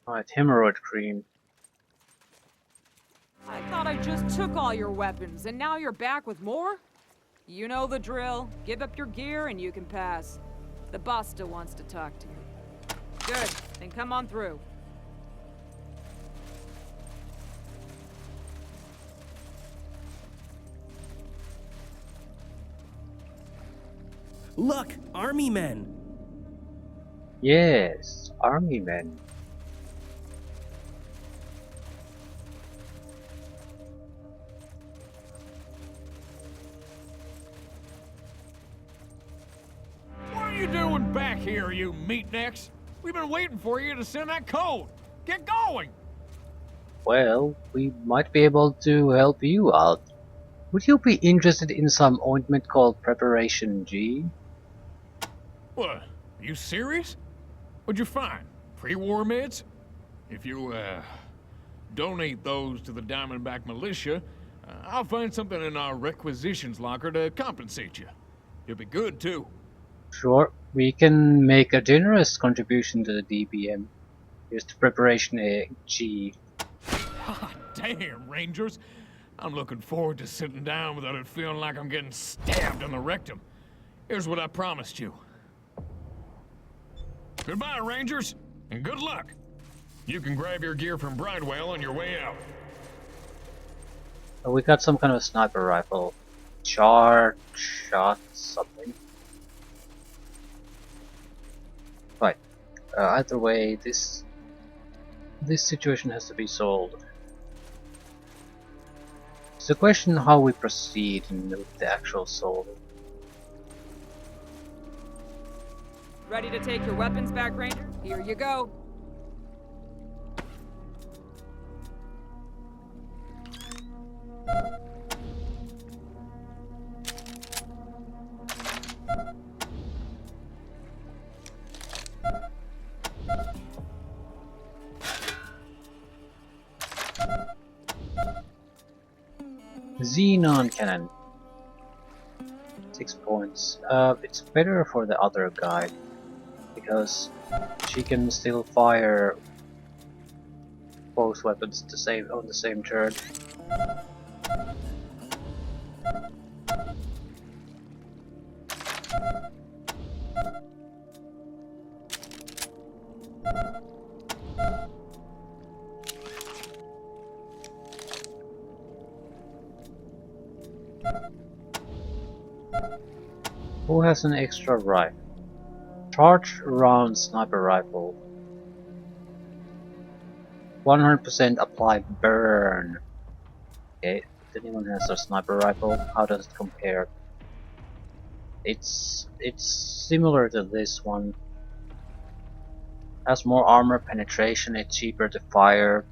Alright, hemorrhoid cream. I thought I just took all your weapons, and now you're back with more? You know the drill. Give up your gear and you can pass. The boss still wants to talk to you. Good, then come on through. Look, army men! Yes, army men. What are you doing back here, you meatnecks? We've been waiting for you to send that code. Get going! Well, we might be able to help you out. Would you be interested in some ointment called Preparation G? What? Are you serious? What'd you find? Pre-war meds? If you, donate those to the Diamondback Militia, I'll find something in our requisitions locker to compensate you. You'll be good, too. Sure, we can make a generous contribution to the DBM. Here's the Preparation G. God damn, Rangers. I'm looking forward to sitting down without it feeling like I'm getting stabbed in the rectum. Here's what I promised you. Goodbye, Rangers, and good luck. You can grab your gear from Bridewell on your way out. We got some kind of sniper rifle. Charge shot something. Right. Either way, this situation has to be solved. It's a question how we proceed with the actual solving. Ready to take your weapons back, Ranger? Here you go. Xenon cannon. 6 points. It's better for the other guy because she can still fire both weapons on the same turn. Who has an extra rifle? Charge round sniper rifle. 100% apply burn. Okay, if anyone has a sniper rifle, how does it compare? It's similar to this one. Has more armor penetration, it's cheaper to fire,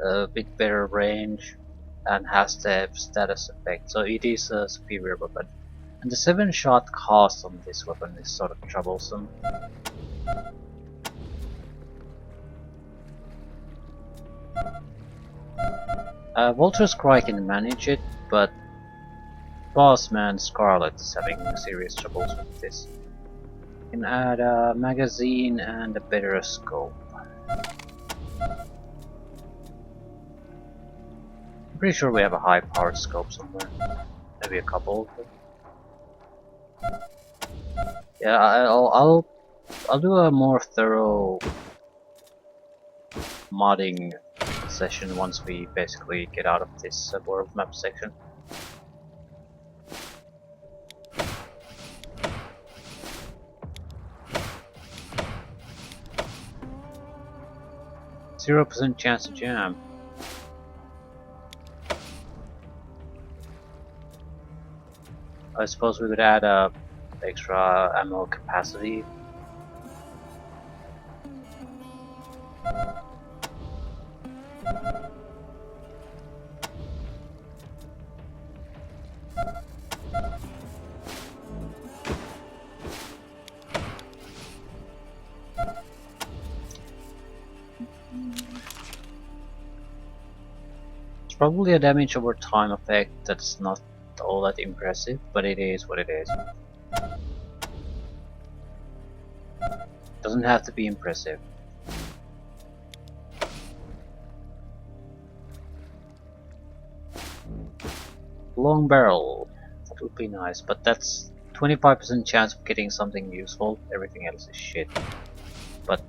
a bit better range, and has the status effect, so it is a superior weapon. And the 7-shot cost on this weapon is sort of troublesome. Vulture's Cry can manage it, but Bossman Scarlet is having serious troubles with this. Can add a magazine and a better scope. I'm pretty sure we have a high-powered scope somewhere. Maybe a couple. Yeah, I'll do a more thorough modding session once we basically get out of this world map section. %0 chance to jam. I suppose we could add a extra ammo capacity. It's probably a damage over time effect that's not all that impressive, but it is what it is. Doesn't have to be impressive. Long barrel. That would be nice, but that's 25% chance of getting something useful. Everything else is shit. But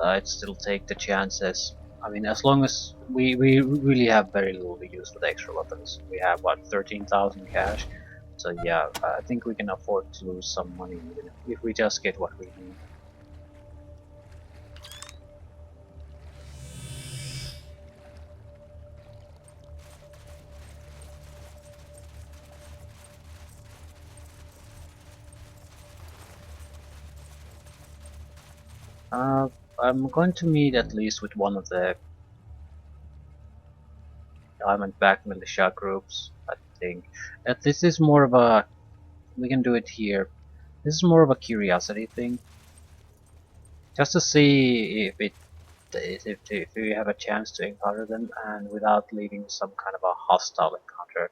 I'd still take the chances. I mean, as long as we really have very little use for the extra weapons. We have, what, 13,000 cash? So yeah, I think we can afford to lose some money even if we just get what we need. I'm going to meet at least with one of the Diamondback militia groups, I think. This is more of a... we can do it here. This is more of a curiosity thing. Just to see if we have a chance to encounter them and without leading some kind of a hostile encounter.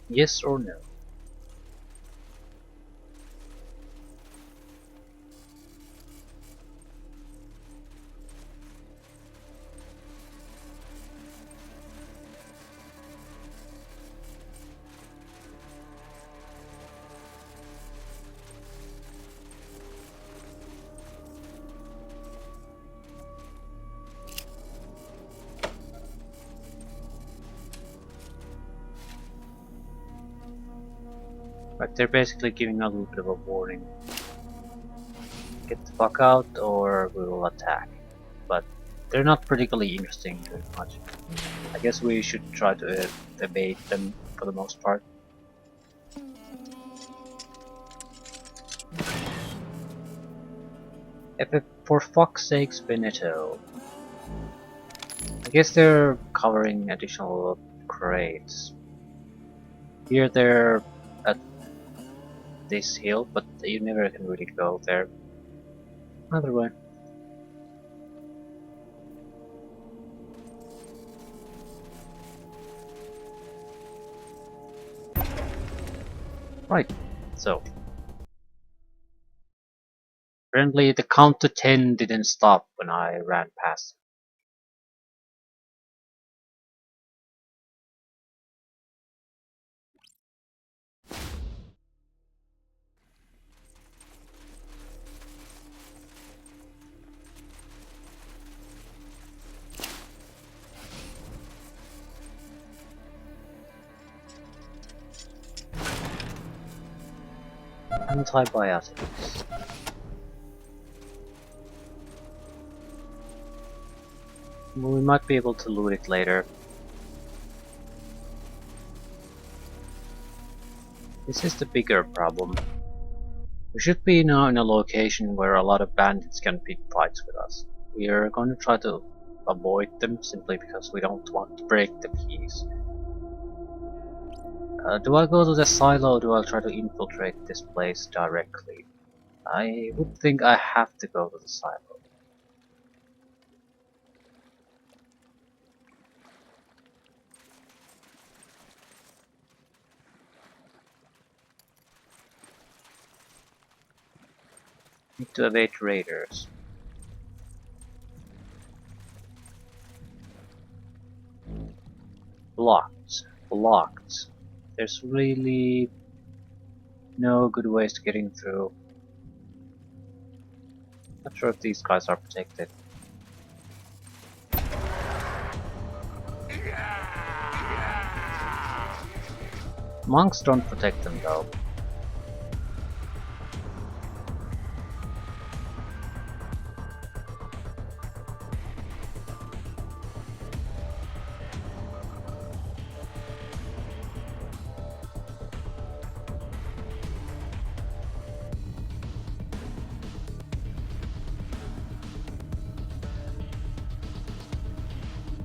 Yes or no? Like, they're basically giving a little bit of a warning. Get the fuck out or we will attack. But they're not particularly interesting very much. I guess we should try to evade them for the most part. For fuck's sakes, Benito. I guess they're covering additional crates. Here they're at this hill, but you never can really go there. Another way. Right, so. Apparently the count to 10 didn't stop when I ran past. Antibiotics. Well, we might be able to loot it later. This is the bigger problem. We should be now in a location where a lot of bandits can pick fights with us. We are going to try to avoid them simply because we don't want to break the keys. Do I go to the silo or do I try to infiltrate this place directly? I would think I have to go to the silo. Need to evade raiders. Blocked. Blocked. There's really no good ways to getting through. Not sure if these guys are protected. Monks don't protect them though.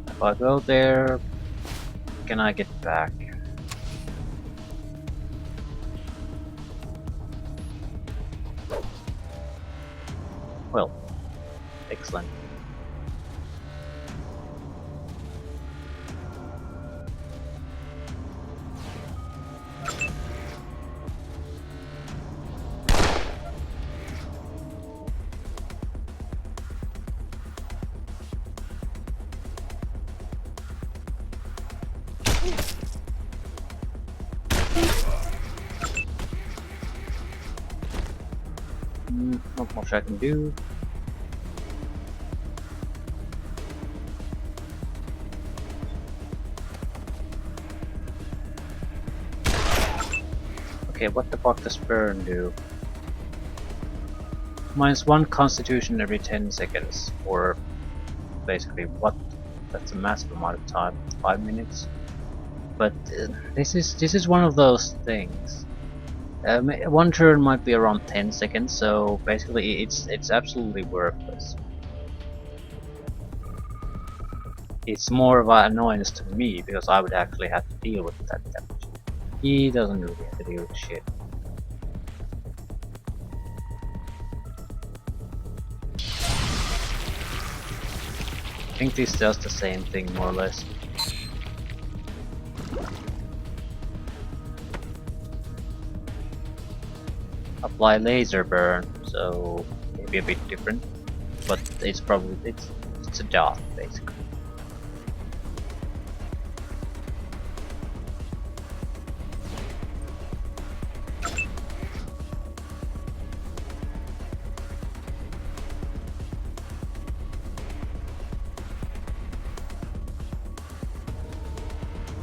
If I go there, can I get back? Well, excellent. Not much I can do. Okay, what the fuck does burn do? -1 constitution every 10 seconds, or basically what? That's a massive amount of time, 5 minutes. But this is one of those things. One turn might be around 10 seconds, so basically it's absolutely worthless. It's more of an annoyance to me because I would actually have to deal with that damage. He doesn't really have to deal with shit. I think this does the same thing more or less. Apply laser burn, so maybe a bit different, but it's probably it's a dot basically.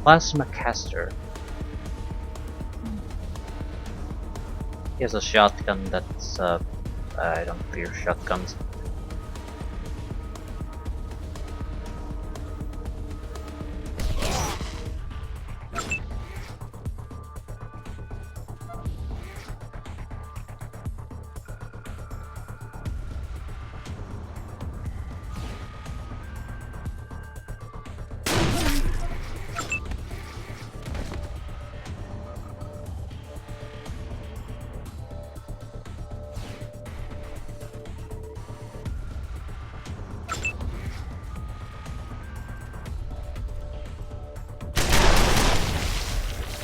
Plasma caster. He has a shotgun that's I don't fear shotguns.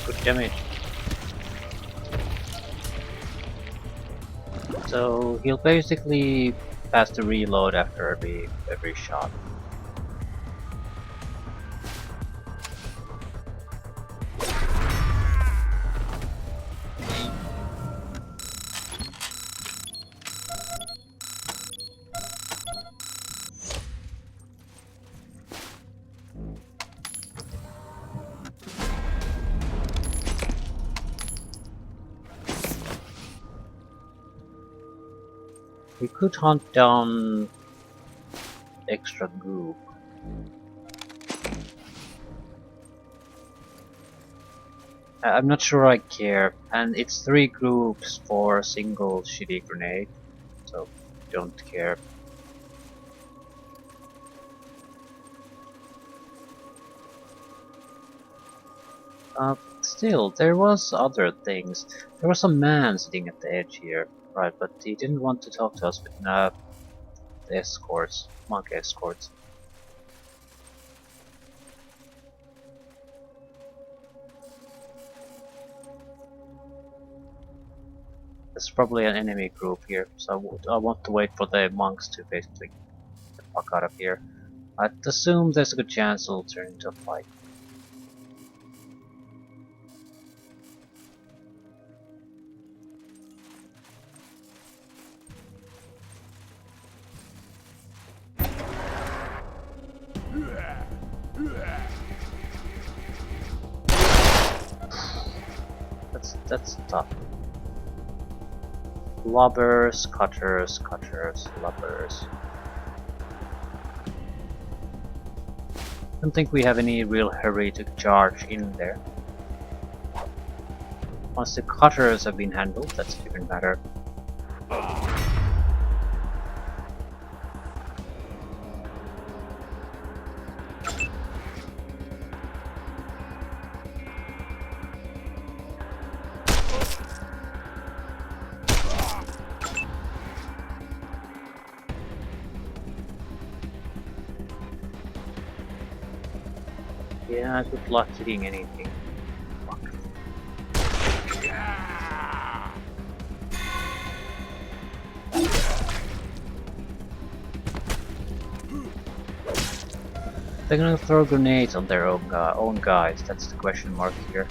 Good damage. So he'll basically pass the reload after every shot. We could hunt down extra goop. I'm not sure I care, and it's 3 groups for a single shitty grenade, so don't care. Still, there was other things. There was a man sitting at the edge here, right, but he didn't want to talk to us with the escorts, monk escorts. There's probably an enemy group here, so I want to wait for the monks to basically get the fuck out of here. I'd assume there's a good chance it'll turn into a fight. That's tough. Lobbers, cutters, lobbers. Don't think we have any real hurry to charge in there. Once the cutters have been handled, that's a different matter. Yeah, good luck hitting anything. Fuck. They're gonna throw grenades on their own guys. That's the question mark here.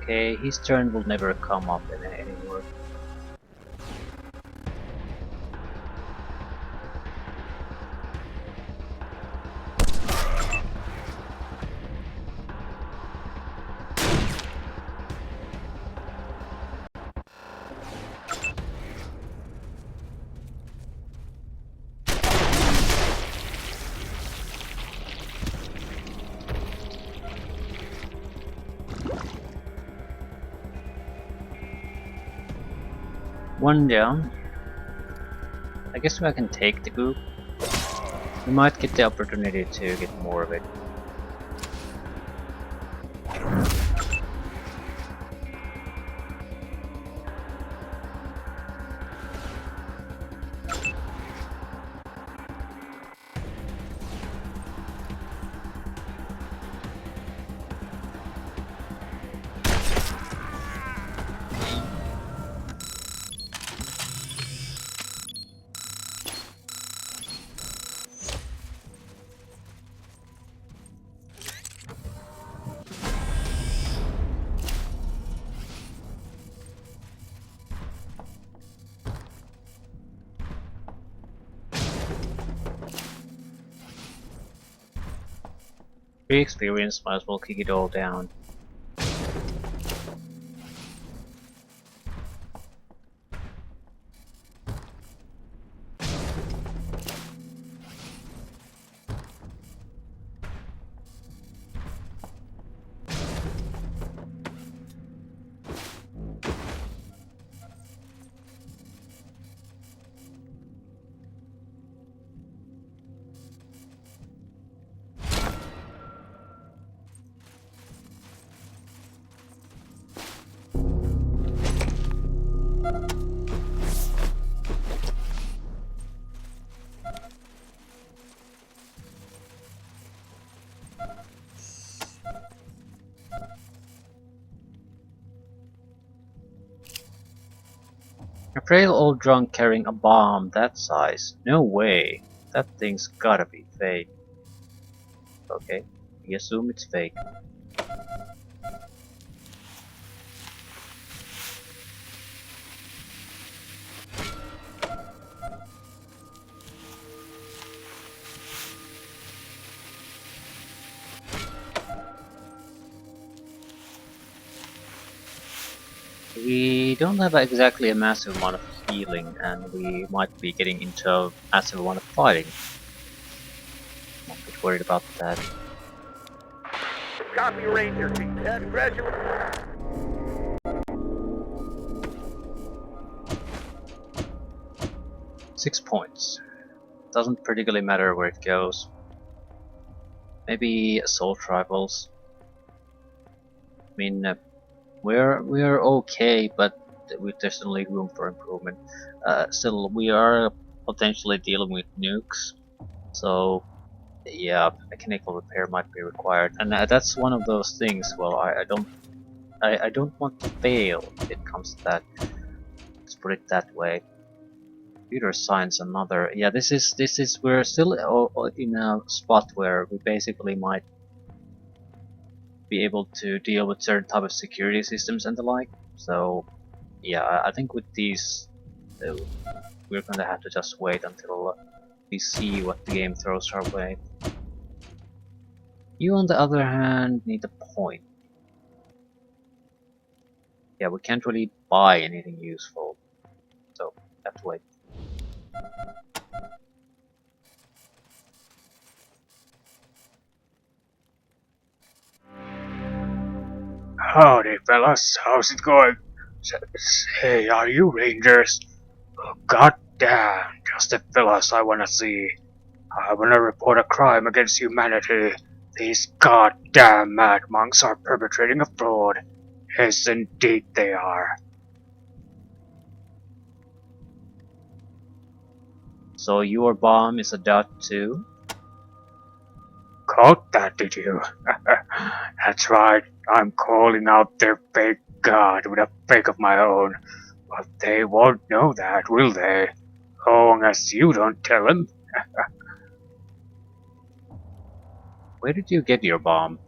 Okay, his turn will never come up anymore. One down. I guess I can take the group. We might get the opportunity to get more of it. Free experience, might as well kick it all down. A frail old drunk carrying a bomb that size? No way. That thing's gotta be fake. Okay, we assume it's fake. We don't have exactly a massive amount of healing, and we might be getting into a massive amount of fighting. Not a bit worried about that. Copy, Ranger. Congratulations. 6 points. Doesn't particularly matter where it goes. Maybe assault rifles. I mean, we're okay, but there's certainly room for improvement. Still, we are potentially dealing with nukes, so yeah, mechanical repair might be required, and that's one of those things. Well, I don't want to fail if it comes to that. Let's put it that way. Computer science, another. Yeah, this is we're still in a spot where we basically might be able to deal with certain type of security systems and the like. So yeah, I think with these, we're gonna have to just wait until we see what the game throws our way. You, on the other hand, need a point. Yeah, we can't really buy anything useful, so have to wait. Howdy, fellas. How's it going? Hey, are you rangers? Oh, God damn, just the fellas I wanna see. I wanna report a crime against humanity. These goddamn mad monks are perpetrating a fraud. Yes, indeed they are. So your bomb is a dot too? Caught that, did you? That's right. I'm calling out their fake god with a fake of my own. But they won't know that, will they? Long as you don't tell them. Where did you get your bomb?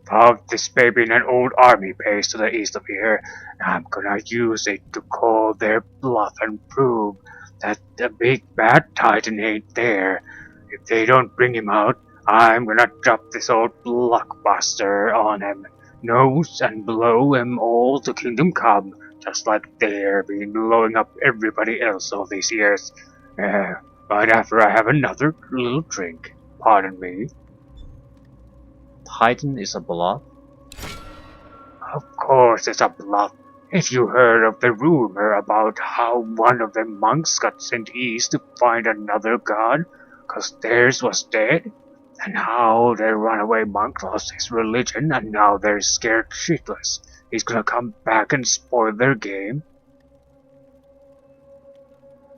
Found this baby in an old army base to the east of here. I'm gonna use it to call their bluff and prove that the big bad titan ain't there. If they don't bring him out, I'm gonna drop this old blockbuster on him, nose and blow him all to kingdom come, just like they're been blowing up everybody else all these years. Right after I have another little drink. Pardon me. Titan is a bluff? Of course it's a bluff. If you heard of the rumor about how one of the monks got sent east to find another god, 'cause theirs was dead, and how their runaway monk lost his religion and now they're scared shitless, he's gonna come back and spoil their game?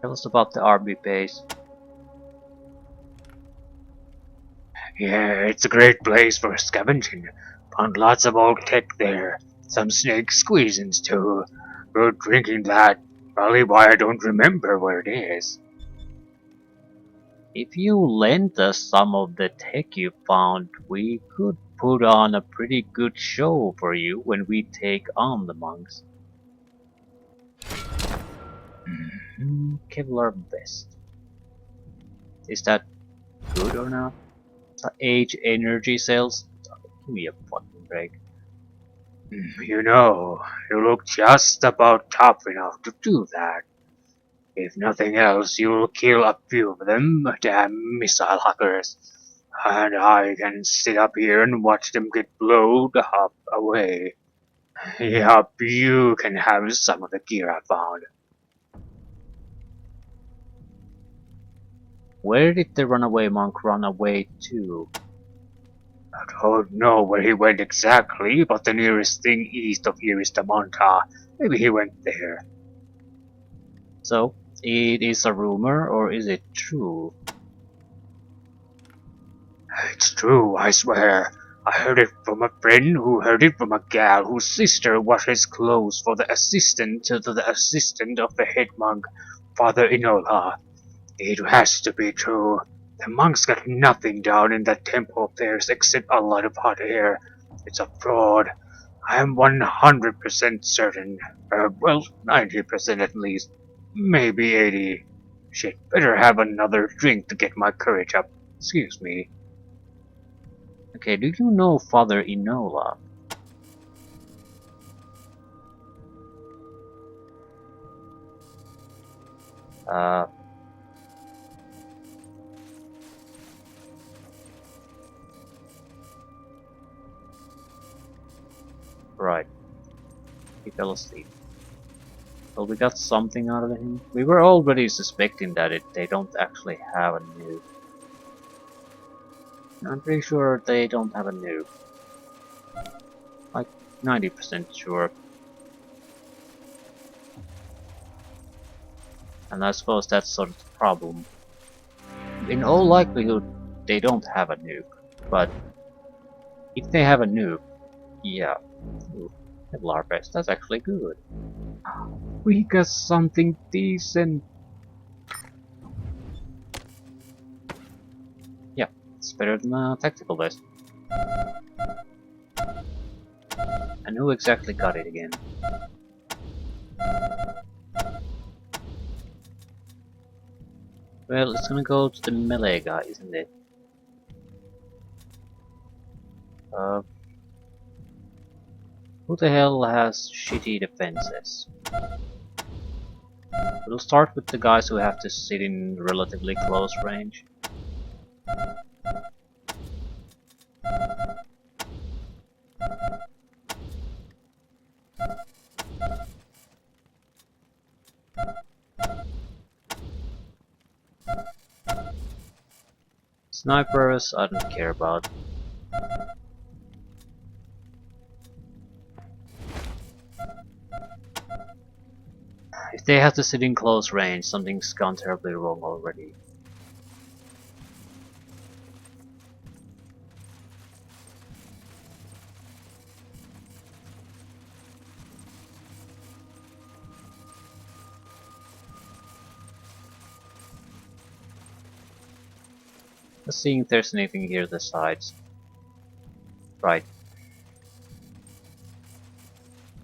Tell us about the RB base. Yeah, it's a great place for scavenging. Found lots of old tech there. Some snake squeezins too. Good drinking that. Probably why I don't remember where it is. If you lend us some of the tech you found, we could put on a pretty good show for you when we take on the monks. Kevlar vest. Is that good or not? Age energy cells? Give me a fucking break. You know, you look just about tough enough to do that. If nothing else, you'll kill a few of them, damn missile hackers. And I can sit up here and watch them get blown up away. Yup, you can have some of the gear I found. Where did the runaway monk run away to? I don't know where he went exactly, but the nearest thing east of here is the Monta. Maybe he went there. So, it is a rumor or is it true? It's true, I swear. I heard it from a friend who heard it from a gal whose sister washes clothes for the assistant to the assistant of the head monk, Father Inola. It has to be true. The monks got nothing down in that temple of theirs except a lot of hot air. It's a fraud. I am 100% certain. Well, 90% at least. Maybe 80. Shit, better have another drink to get my courage up. Excuse me. Okay, do you know Father Inola? Uh, right. He fell asleep. Well, we got something out of him. We were already suspecting that they don't actually have a nuke. I'm pretty sure they don't have a nuke. Like 90% sure. And I suppose that's sort of the problem. In all likelihood, they don't have a nuke. But if they have a nuke, yeah. Ooh, Kevlar vest, that's actually good. We got something decent. Yeah, it's better than a tactical vest. And who exactly got it again? Well, it's gonna go to the melee guy, isn't it? Who the hell has shitty defenses? We'll start with the guys who have to sit in relatively close range. Snipers, I don't care about. If they have to sit in close range, something's gone terribly wrong already. Let's see if there's anything here the sides. Right.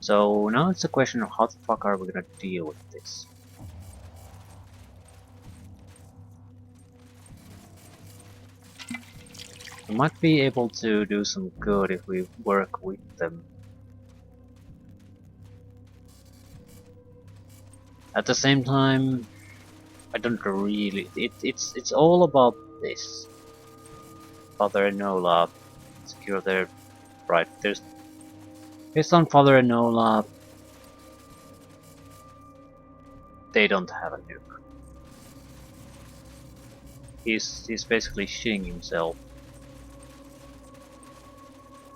So now it's a question of how the fuck are we gonna deal with this? We might be able to do some good if we work with them. At the same time, I don't really. It's all about this. Father Enola, secure their right. There's based on Father Enola, they don't have a nuke. He's basically shitting himself.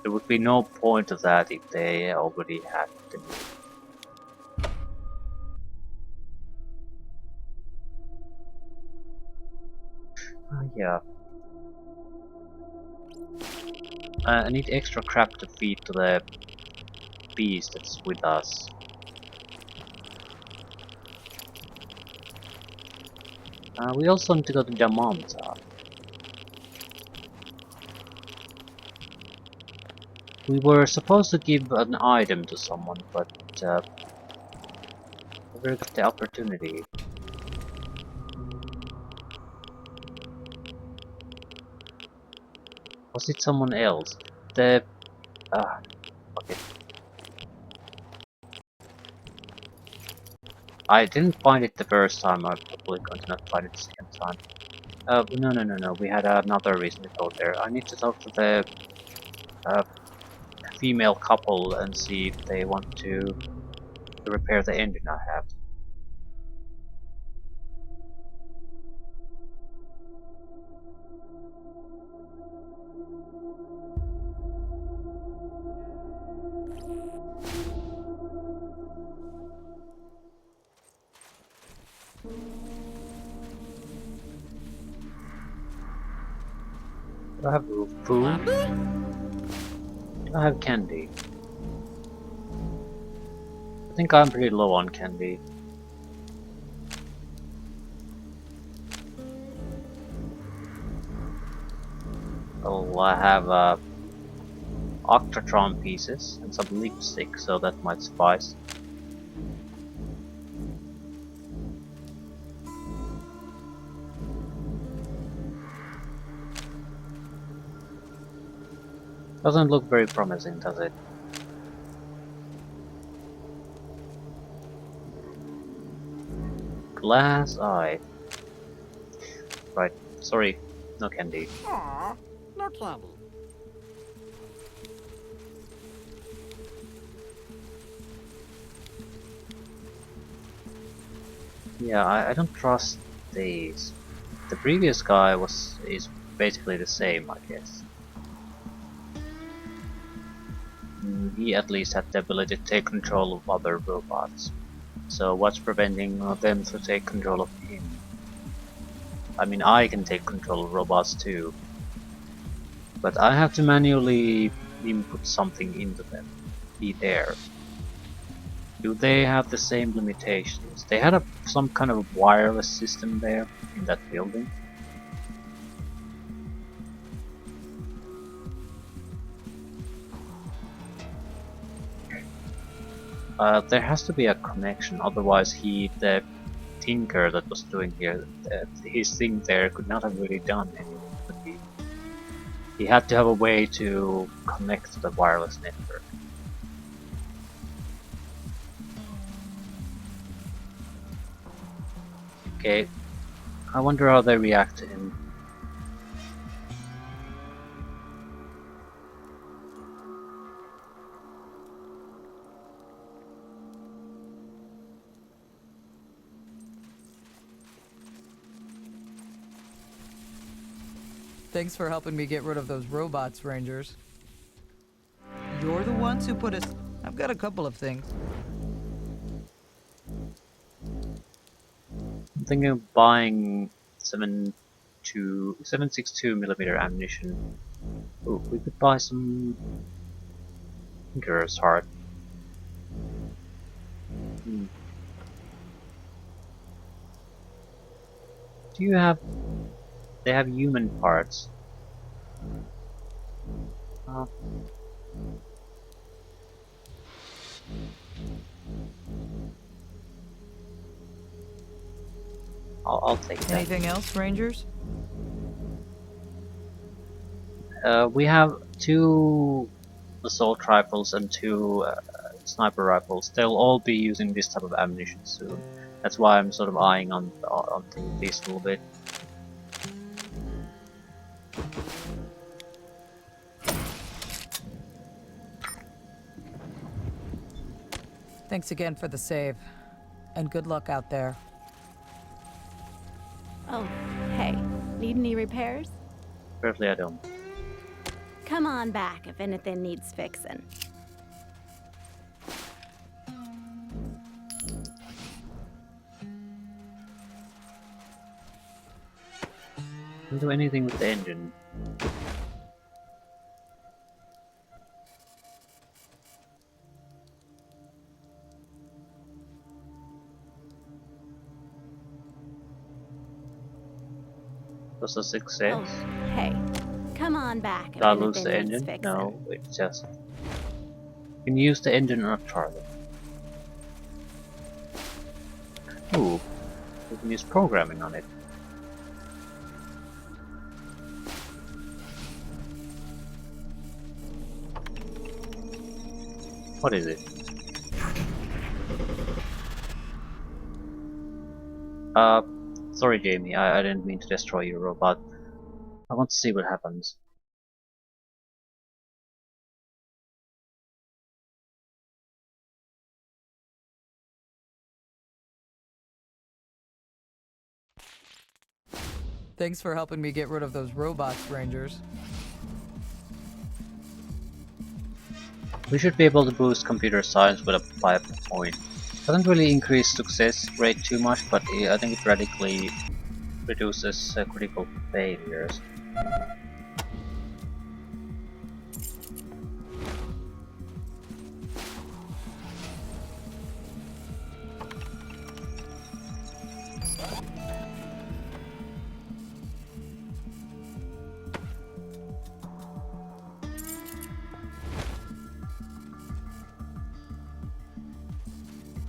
There would be no point of that if they already had the nuke. Yeah. I need extra crap to feed to the beast that's with us. We also need to go to Damanta. We were supposed to give an item to someone, but never got the opportunity. Was it someone else? The okay. I didn't find it the first time. I'm probably going to not find it the second time. No. We had another reason to go there. I need to talk to the uh, female couple and see if they want to repair the engine I have. Do I have food? Do I have candy? I think I'm pretty low on candy. Oh, I have Octatron pieces and some lipstick, so that might suffice. Doesn't look very promising, does it? Glass eye. Right, sorry, no candy. Aw, no candy. Yeah, I don't trust these. The previous guy is basically the same, I guess. He at least had the ability to take control of other robots. So what's preventing them to take control of him? I mean, I can take control of robots too, but I have to manually input something into them. Be there. Do they have the same limitations? They had some kind of wireless system there in that building. There has to be a connection, otherwise the tinker that was doing here, his thing there could not have really done anything. He had to have a way to connect to the wireless network. Okay, I wonder how they react to him. Thanks for helping me get rid of those robots, Rangers. You're the ones who put us... I've got a couple of things. I'm thinking of buying 7.62mm ammunition. Ooh, we could buy some Tinkerer's Heart. Hmm. Do you have... They have human parts. Uh, I'll take that. Anything else, Rangers? We have 2 assault rifles and 2 sniper rifles. They'll all be using this type of ammunition soon. That's why I'm sort of eyeing on these a little bit. Thanks again for the save. And good luck out there. Oh, hey. Need any repairs? Apparently I don't. Come on back if anything needs fixing. Don't do anything with the engine. Was a success. Oh, hey. Come on back if Did I lose the anything needs engine? fixing. No, it's just... You can use the engine on a target. Ooh, we can use programming on it. What is it? Sorry Jamie, I didn't mean to destroy your robot. I want to see what happens. Thanks for helping me get rid of those robots, Rangers. We should be able to boost computer science with a 5 point. Doesn't really increase success rate too much, but I think it radically reduces critical failures.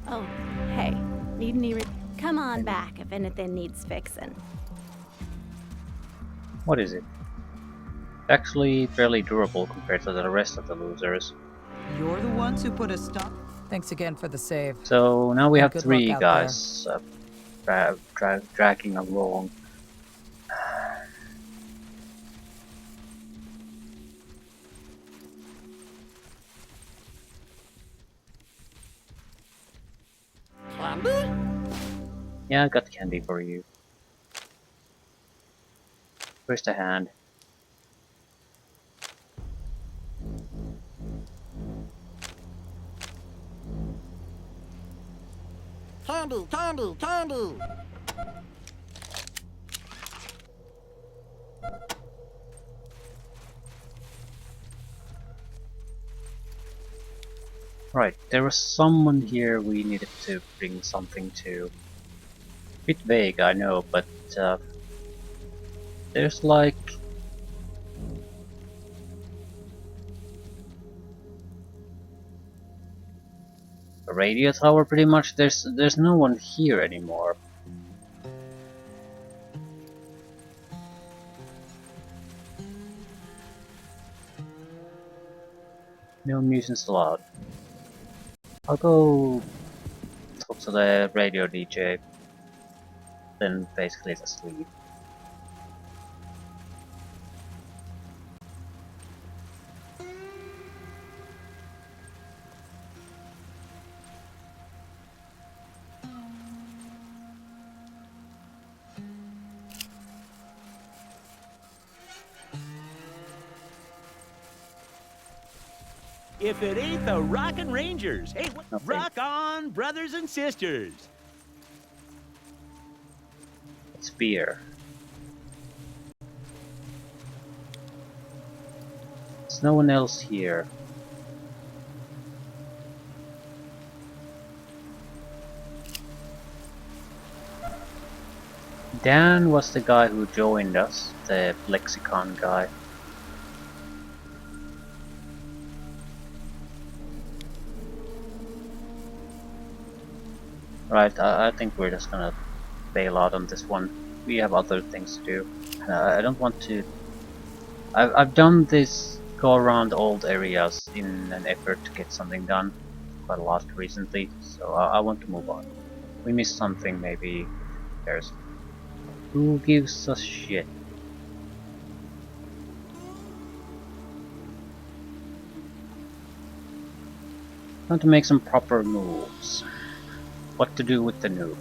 Oh, hey. Need any Come on back if anything needs fixing. What is it? Actually fairly durable compared to the rest of the losers. You're the ones who put a stop... Thanks again for the save. So now we And have good 3 luck out guys dragging along. Candy? Yeah, I got candy for you. Where's the hand? Candy, candy, candy! Right, there was someone here we needed to bring something to. Bit vague, I know, but there's like... a radio tower pretty much. There's no one here anymore. No musicians allowed. I'll go talk to the radio DJ. Then basically just leave. if it ain't the Rockin' Rangers. Hey, Nothing. rock on, brothers and sisters. It's beer. There's no one else here. Dan was the guy who joined us, the lexicon guy. Right, I think we're just gonna bail out on this one. We have other things to do. I don't want to... I've done this go around old areas in an effort to get something done quite a lot recently, so I want to move on. We missed something, maybe. There's... Who gives a shit? Time to make some proper moves. What to do with the nuke?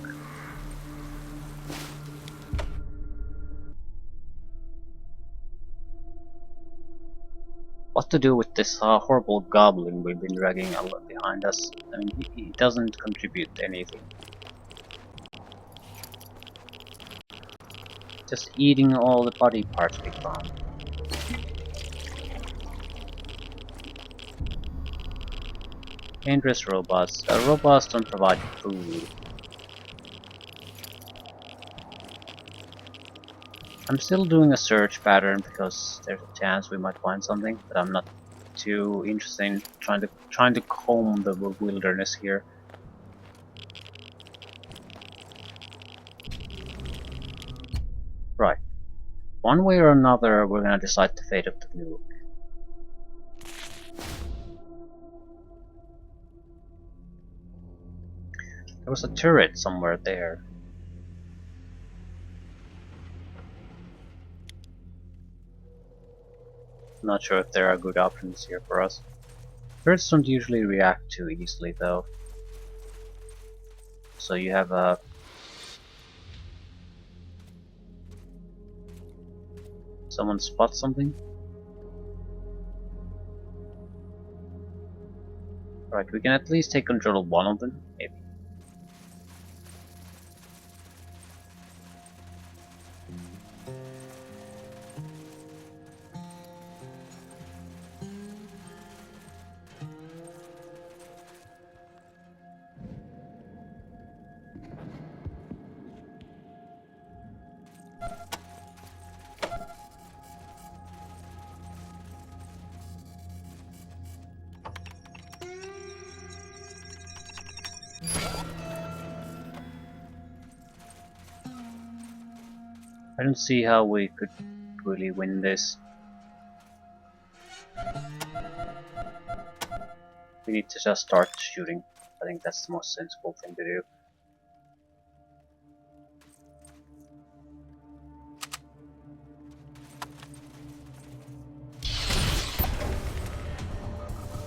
What to do with this horrible goblin we've been dragging behind us? I mean, he doesn't contribute anything. Just eating all the body parts we found. Dangerous robots. Robots don't provide food. I'm still doing a search pattern because there's a chance we might find something, but I'm not too interested in trying to comb the wilderness here. Right. One way or another, we're gonna decide the fate of the nuke. There was a turret somewhere there. Not sure if there are good options here for us. Turrets don't usually react too easily though. So you have a... Someone spot something? Right, we can at least take control of one of them, maybe. I don't see how we could really win this. We need to just start shooting. I think that's the most sensible thing to do.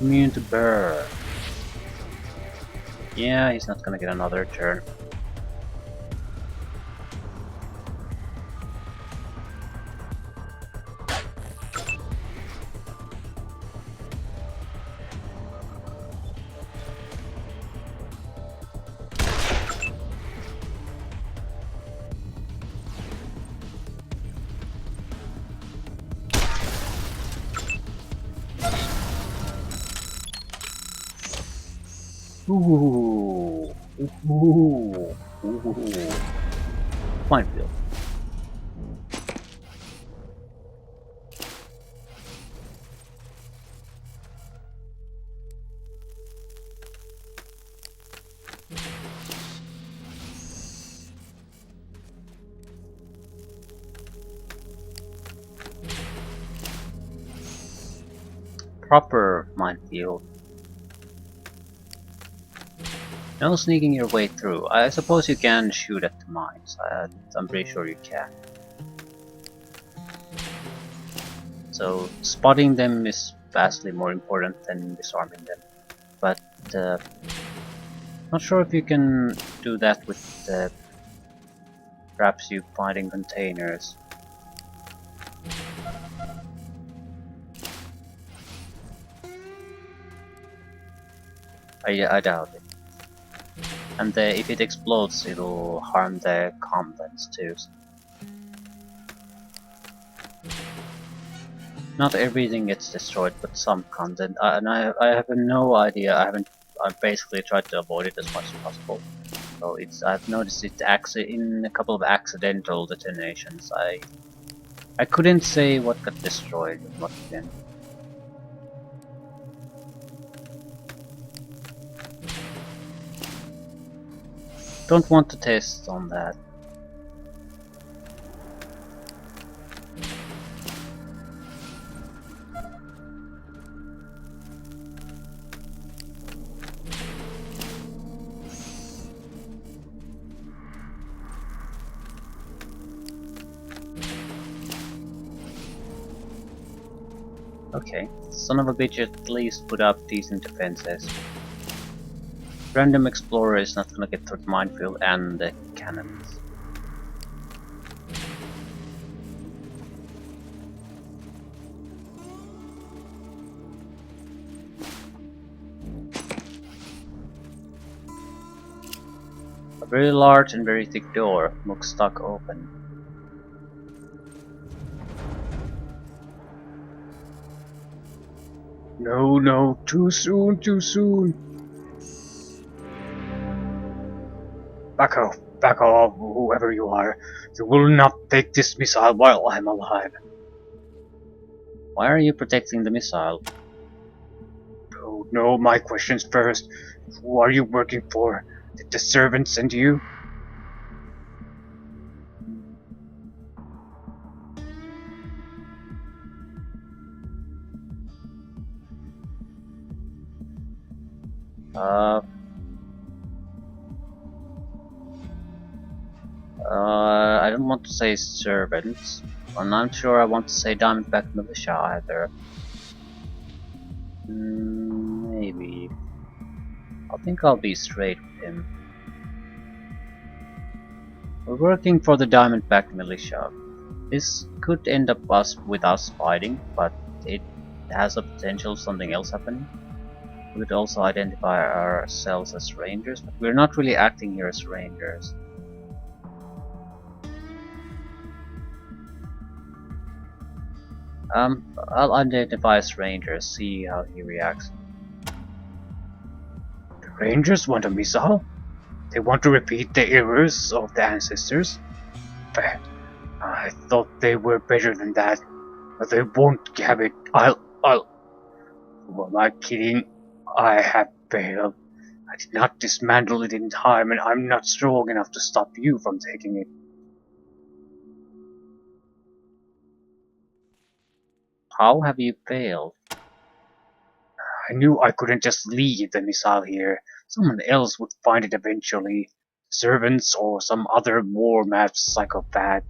Immune to burn. Yeah, he's not gonna get another turn. Ooh, ooh, ooh. Minefield. Proper minefield. No sneaking your way through. I suppose you can shoot at the mines. I'm pretty sure you can. So spotting them is vastly more important than disarming them. But not sure if you can do that with perhaps you finding containers. I doubt it. And if it explodes, it'll harm the contents too. Not everything gets destroyed, but some content. And I have no idea. I basically tried to avoid it as much as possible. So I've noticed it in a couple of accidental detonations. I couldn't say what got destroyed and what didn't. Don't want to test on that. Okay, son of a bitch at least put up decent defenses. Random explorer is not gonna get through the minefield and the cannons. A very large and very thick door looks stuck open. No, no, too soon, too soon. Back off, whoever you are. You will not take this missile while I'm alive. Why are you protecting the missile? Oh, no, my questions first. Who are you working for? Did the servant send you? I don't want to say servants, and I'm sure I want to say Diamondback Militia either. Maybe. I think I'll be straight with him. We're working for the Diamondback Militia. This could end up with us fighting, but it has a potential of something else happening. We could also identify ourselves as rangers, but we're not really acting here as rangers. I'll identify as rangers, see how he reacts. The Rangers want a missile? They want to repeat the errors of the ancestors? I thought they were better than that, but they won't have it. Who am I kidding? I have failed. I did not dismantle it in time, and I'm not strong enough to stop you from taking it. How have you failed? I knew I couldn't just leave the missile here. Someone else would find it eventually. Servants or some other war-mad psychopath.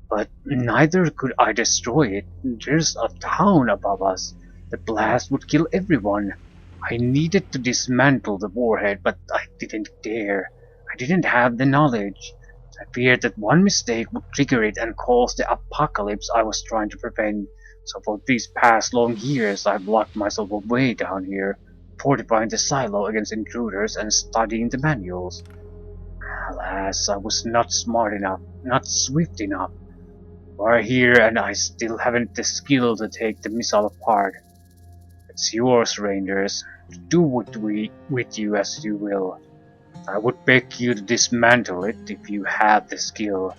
But neither could I destroy it. There's a town above us. The blast would kill everyone. I needed to dismantle the warhead, but I didn't dare. I didn't have the knowledge. I feared that one mistake would trigger it and cause the apocalypse I was trying to prevent. So for these past long years, I've locked myself away down here, fortifying the silo against intruders and studying the manuals. Alas, I was not smart enough, not swift enough. We're here and I still haven't the skill to take the missile apart. It's yours, Rangers. Do with you as you will. I would beg you to dismantle it if you have the skill.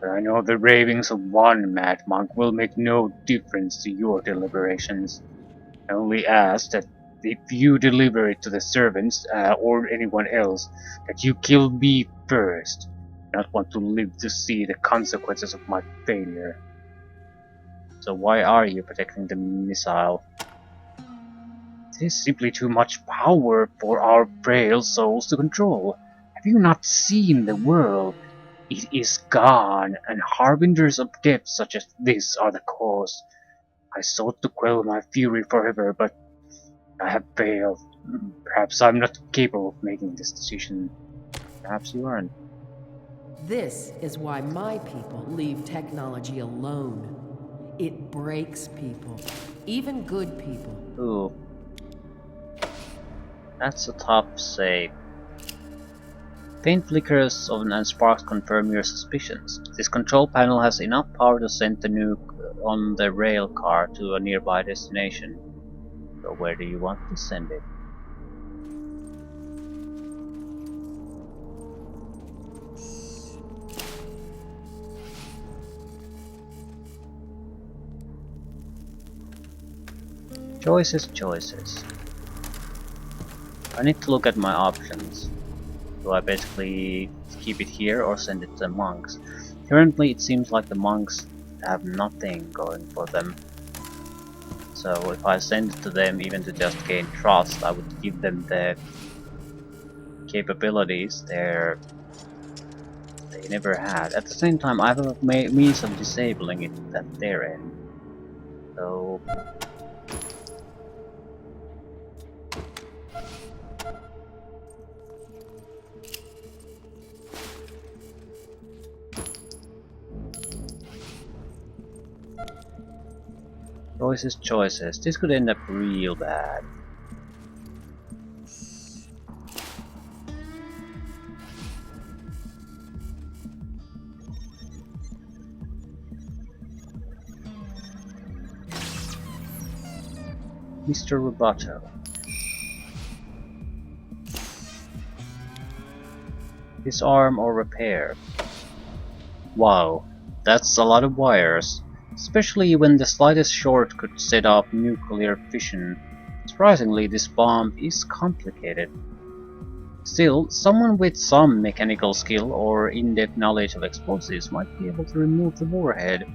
But I know the ravings of one mad monk will make no difference to your deliberations. I only ask that if you deliver it to the servants or anyone else, that you kill me first. I don't want to live to see the consequences of my failure. So why are you protecting the missile? It is simply too much power for our frail souls to control. Have you not seen the world? It is gone, and harbingers of death such as this are the cause. I sought to quell my fury forever, but I have failed. Perhaps I'm not capable of making this decision. Perhaps you aren't. This is why my people leave technology alone. It breaks people, even good people. Ooh. That's a top save. Faint flickers and sparks confirm your suspicions. This control panel has enough power to send the nuke on the rail car to a nearby destination. So where do you want to send it? Choices, choices. I need to look at my options. Do I basically keep it here or send it to the monks? Currently it seems like the monks have nothing going for them. So if I send it to them even to just gain trust, I would give them the capabilities they never had. At the same time, I have a means of disabling it at their end. So choices, choices. This could end up real bad. Mr. Roboto. Disarm or repair. Wow, that's a lot of wires. Especially when the slightest short could set off nuclear fission. Surprisingly, this bomb is complicated. Still, someone with some mechanical skill or in-depth knowledge of explosives might be able to remove the warhead.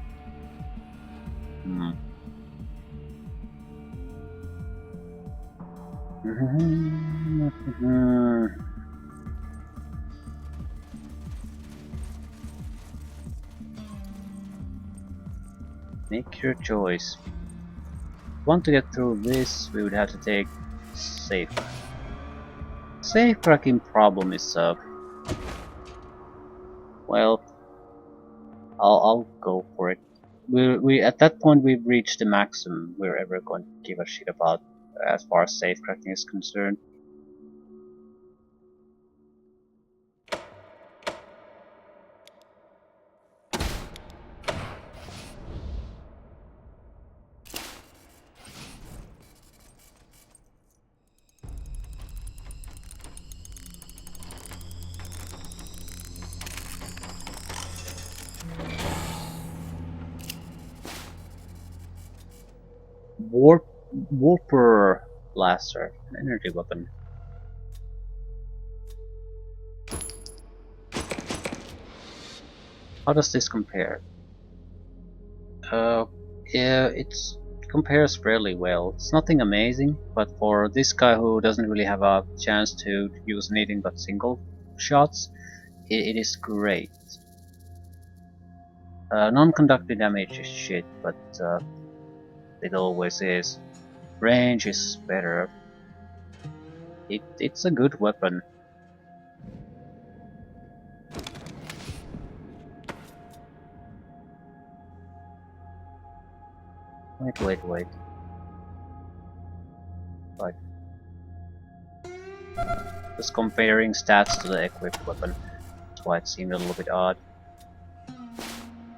Make your choice. If you want to get through this, we would have to take safe. Safe cracking problem is well, I'll go for it. We at that point we've reached the maximum we're ever going to give a shit about as far as safe cracking is concerned. Warper blaster, an energy weapon. How does this compare? Yeah, it compares fairly well. It's nothing amazing, but for this guy who doesn't really have a chance to use anything but single shots, it is great. Non-conductive damage is shit, but it always is. Range is better. It's a good weapon. Wait. Right. Just comparing stats to the equipped weapon. That's why it seemed a little bit odd.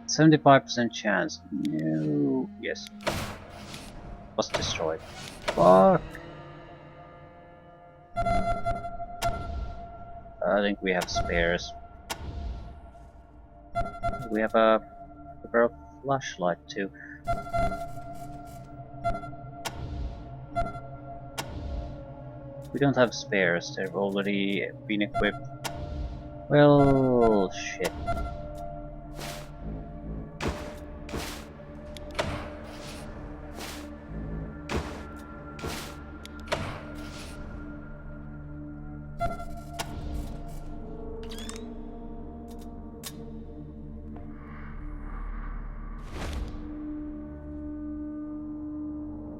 75% chance. No. Yes. Was destroyed. Fuck. I think we have spares. We have a pair of flashlight too. We don't have spares, they've already been equipped. Well, shit.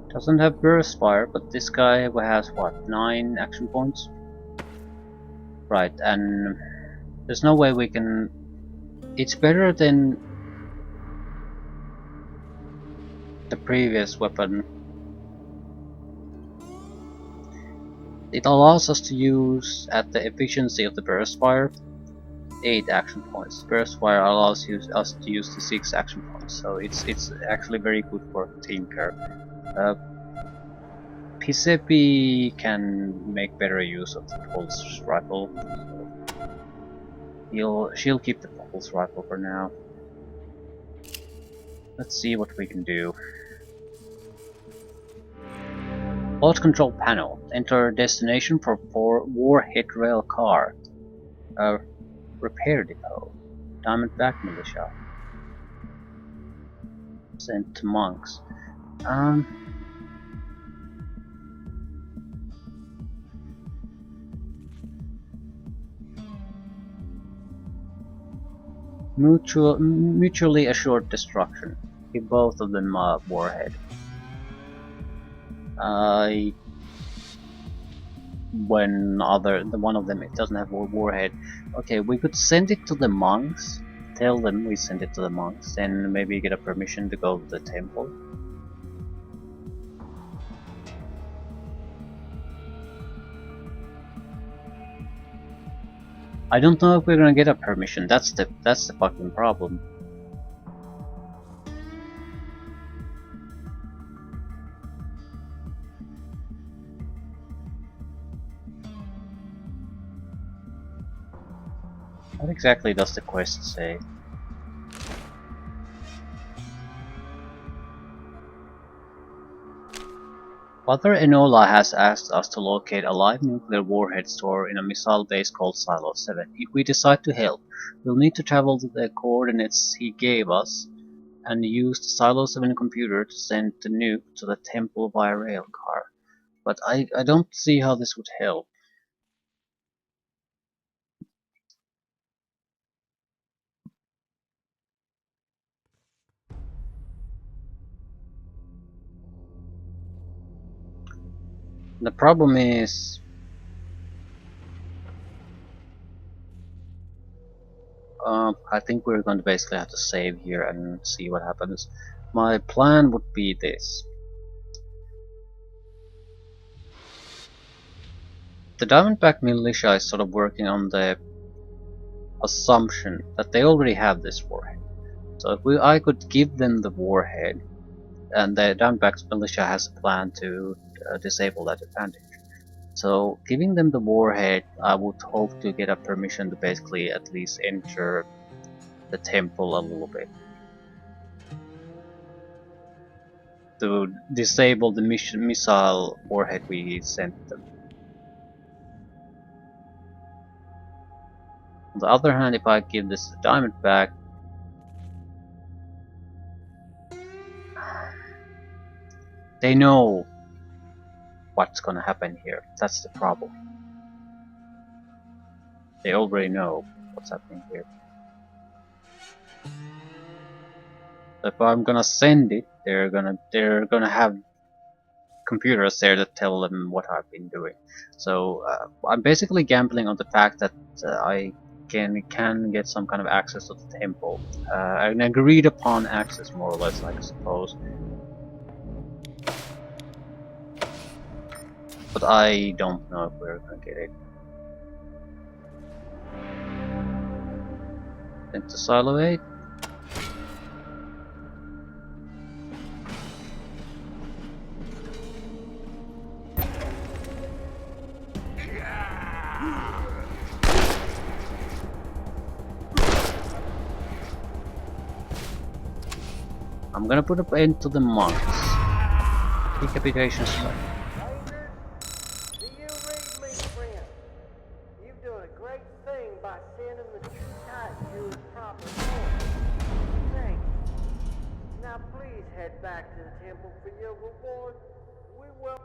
Doesn't have burst fire, but this guy has what, 9 action points? Right, and there's no way we can... It's better than the previous weapon. It allows us to use at the efficiency of the burst fire 8 action points. Burst fire allows us to use the 6 action points, so it's actually very good for Tinker. Pisepi can make better use of the pulse rifle. She'll keep the pulse rifle for now. Let's see what we can do. Load control panel. Enter destination for Warhead Rail Car. Repair depot. Diamondback Militia. Sent to monks. Mutually assured destruction. Give both of them a warhead. When one of them it doesn't have a warhead. Okay, we could send it to the monks. Tell them we send it to the monks, and maybe get a permission to go to the temple. I don't know if we're gonna get a permission. That's the fucking problem. What exactly does the quest say? Father Enola has asked us to locate a live nuclear warhead store in a missile base called Silo 7. If we decide to help, we'll need to travel to the coordinates he gave us and use the Silo 7 computer to send the nuke to the temple via rail car. But I don't see how this would help. The problem is I think we're going to basically have to save here and see what happens. My plan would be this. The Diamondback Militia is sort of working on the assumption that they already have this warhead. So if I could give them the warhead, and the Diamondback Militia has a plan to disable that advantage. So giving them the warhead, I would hope to get a permission to basically at least enter the temple a little bit. To disable the missile warhead we sent them. On the other hand, if I give this Diamondback, they know what's gonna happen here. That's the problem. They already know what's happening here. So if I'm gonna send it, they're gonna have computers there that tell them what I've been doing. So I'm basically gambling on the fact that I can get some kind of access to the temple, an agreed upon access, more or less, I suppose. But I don't know if we're gonna get it. Into Silo 8. I'm gonna put an end to the monks. Decapitation strike. Do you read me, friend? You've done a great thing by sending the two Titans to his proper form. Thanks. Now please head back to the temple for your reward. We will...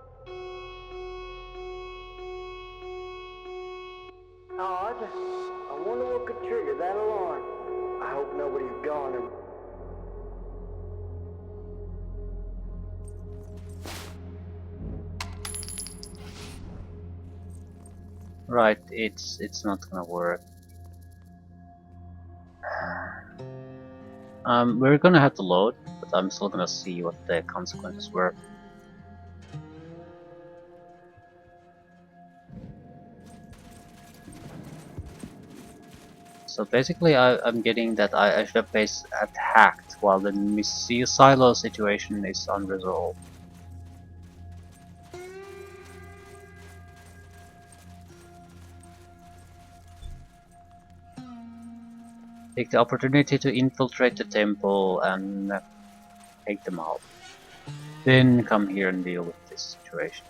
Odd. I wonder what could trigger that alarm. I hope nobody's gone and... Right, it's not gonna work. We're gonna have to load, but I'm still gonna see what the consequences were. So basically I'm getting that I should have base attacked while the missile silo situation is unresolved. Take the opportunity to infiltrate the temple and take them out. Then come here and deal with this situation.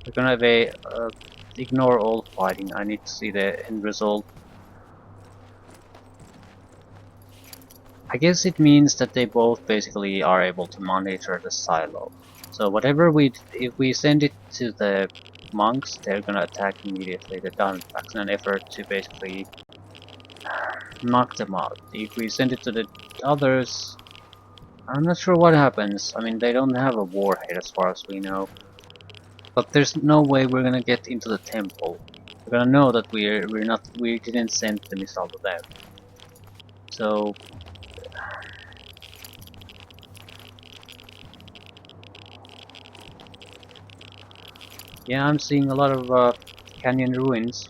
We're gonna ignore all fighting. I need to see the end result. I guess it means that they both basically are able to monitor the silo. So whatever if we send it to the monks, they're gonna attack immediately the Diamondbacks in an effort to basically knock them out. If we send it to the others, I'm not sure what happens. I mean, they don't have a warhead as far as we know. But there's no way we're gonna get into the temple. We're gonna know that we didn't send the missile to them. So yeah, I'm seeing a lot of canyon ruins.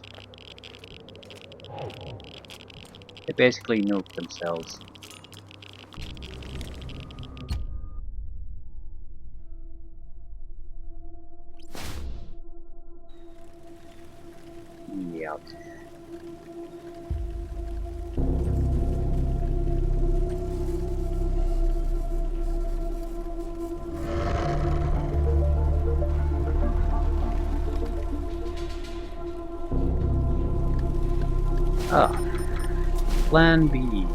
They basically nuke themselves. Yeah. Ah, Plan B.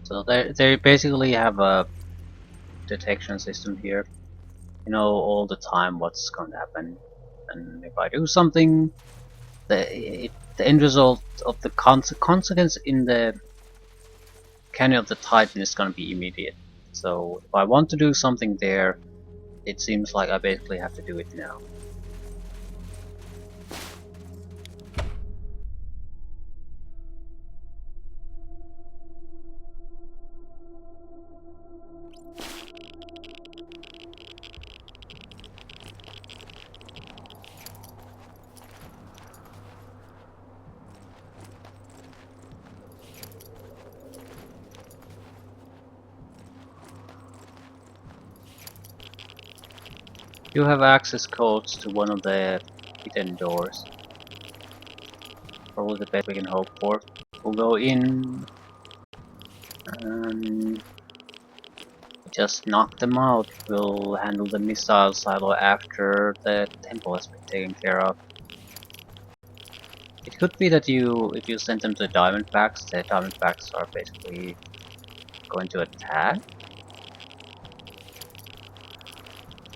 So they basically have a detection system here. You know all the time what's going to happen, and if I do something, the end result of the consequence in the Canyon of the Titan is going to be immediate. So if I want to do something there, it seems like I basically have to do it now. You have access codes to one of the hidden doors. Probably the best we can hope for. We'll go in and just knock them out. We'll handle the missile silo after the temple has been taken care of. It could be that if you send them to the Diamondbacks are basically going to attack.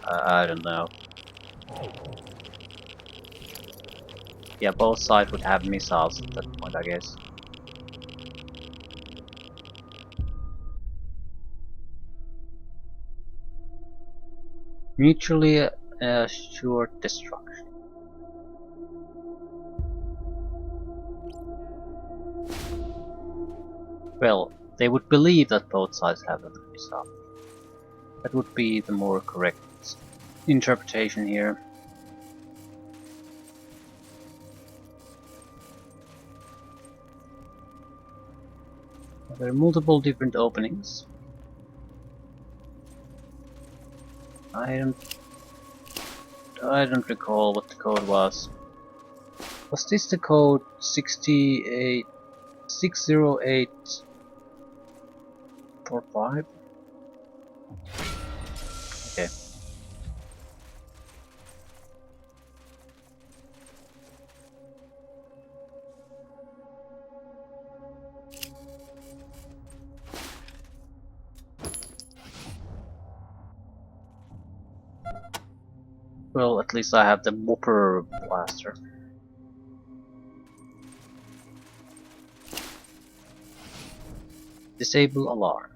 I don't know. Yeah, both sides would have missiles at that point, I guess. Mutually assured destruction. Well, they would believe that both sides have a missile. That would be the more correct interpretation here. There are multiple different openings. I don't recall what the code was. Was this the code 60845? Okay. Well, at least I have the Whopper blaster. Disable alarm.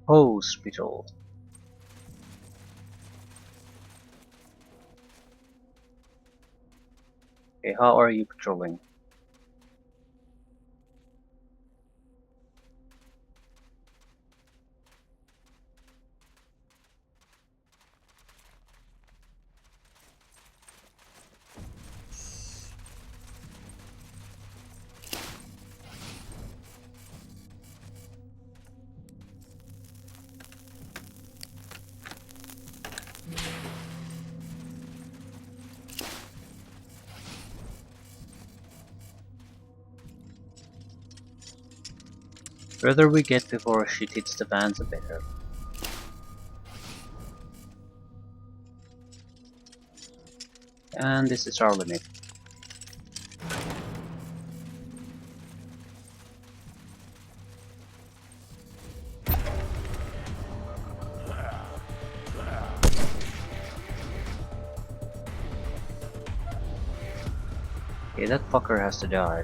Hospital. Okay, how are you patrolling? The further we get before shit hits the fans, the better. And this is our limit. Okay, that fucker has to die.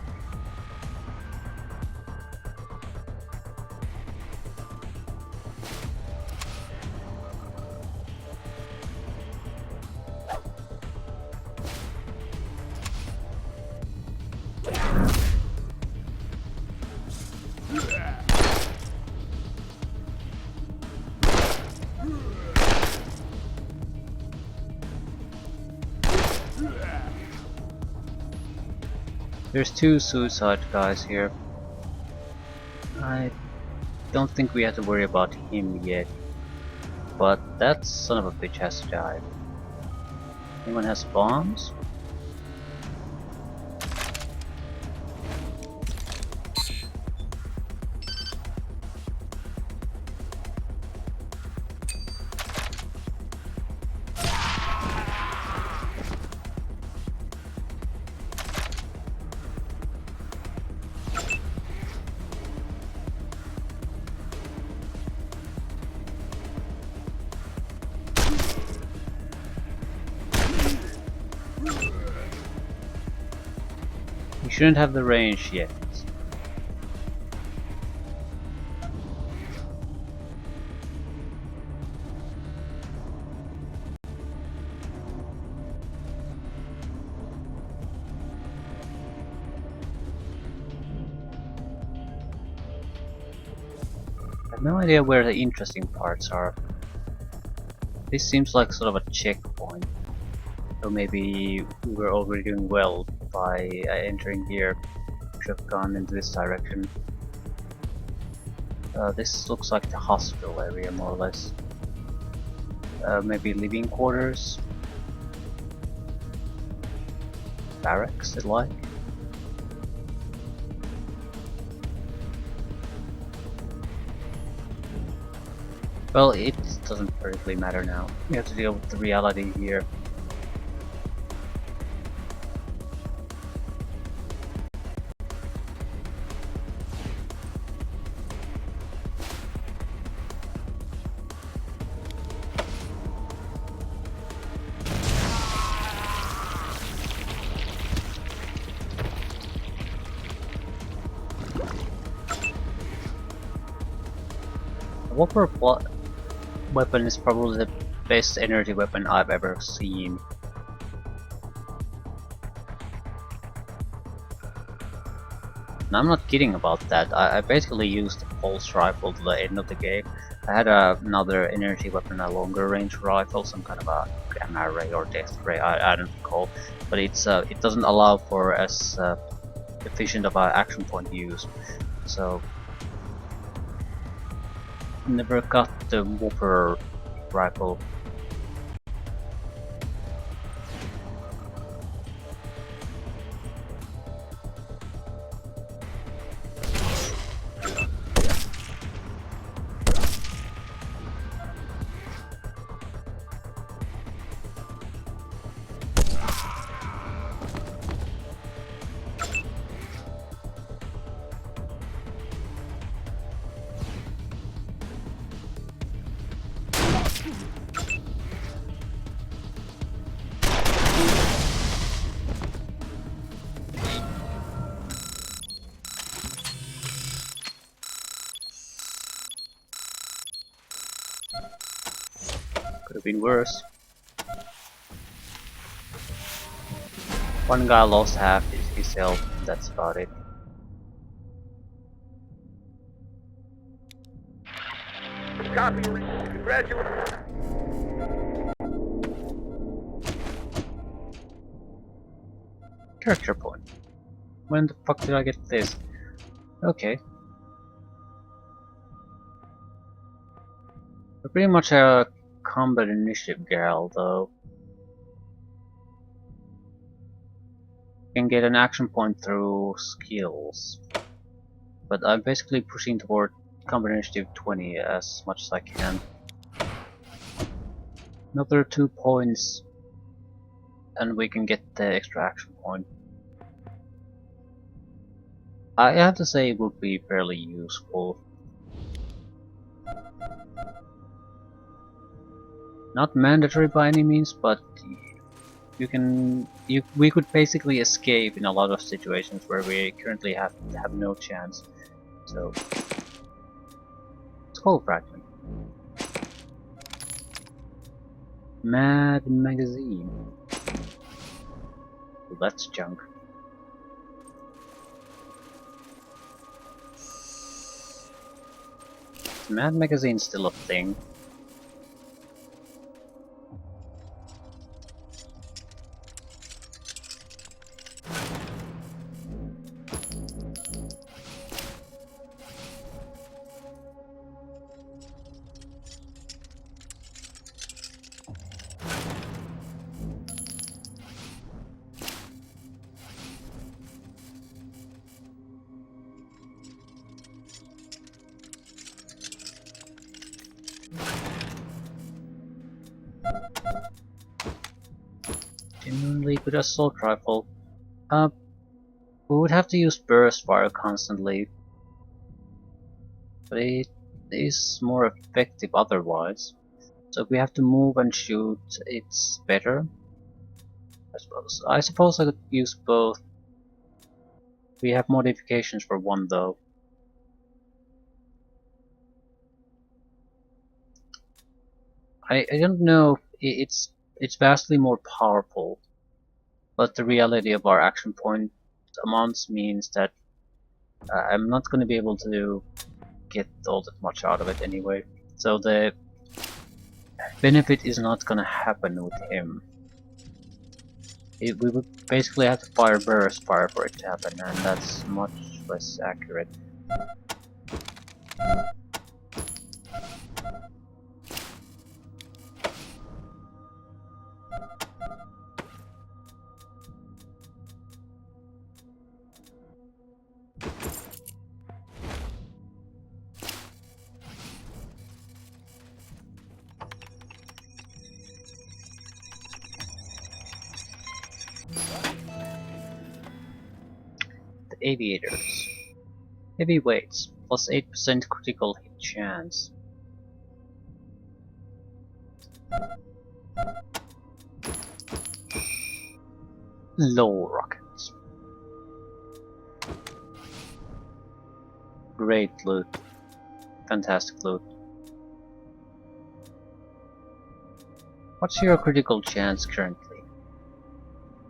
There's two suicide guys here. I don't think we have to worry about him yet. But that son of a bitch has to die. Anyone has bombs? We shouldn't have the range yet. I have no idea where the interesting parts are. This seems like sort of a checkpoint. So maybe we were already doing well by entering here. Should have gone into this direction. This looks like the hospital area more or less. Maybe living quarters. Barracks, it like. Well, it doesn't really matter now. We have to deal with the reality here. Whopper weapon is probably the best energy weapon I've ever seen. And I'm not kidding about that. I basically used the pulse rifle to the end of the game. I had another energy weapon, a longer range rifle, some kind of a gamma ray or death ray, I don't recall. But it's it doesn't allow for as efficient of an action point use. So never got the Whopper rifle. Could have been worse. One guy lost half his health, that's about it. Copy. Congratulations. Character point. When the fuck did I get this? Okay. We're pretty much a combat initiative girl, though. Can get an action point through skills. But I'm basically pushing toward combat initiative 20 as much as I can. Another 2 points and we can get the extra action point. I have to say it would be fairly useful. Not mandatory by any means, but we could basically escape in a lot of situations where we currently have no chance. So Skull Fragment. Mad Magazine. Well, that's junk. Is Mad Magazine still a thing? Genuinely good assault rifle. We would have to use burst fire constantly, but it is more effective otherwise. So if we have to move and shoot, it's better, I suppose. I suppose I could use both. We have modifications for one though. I don't know. It's vastly more powerful, but the reality of our action point amounts means that I'm not going to be able to get all that much out of it anyway. So the benefit is not going to happen with him. We would basically have to fire burst fire for it to happen, and that's much less accurate. The Aviators. Heavyweights, plus 8% critical hit chance. Low rockets. Great loot. Fantastic loot. What's your critical chance currently?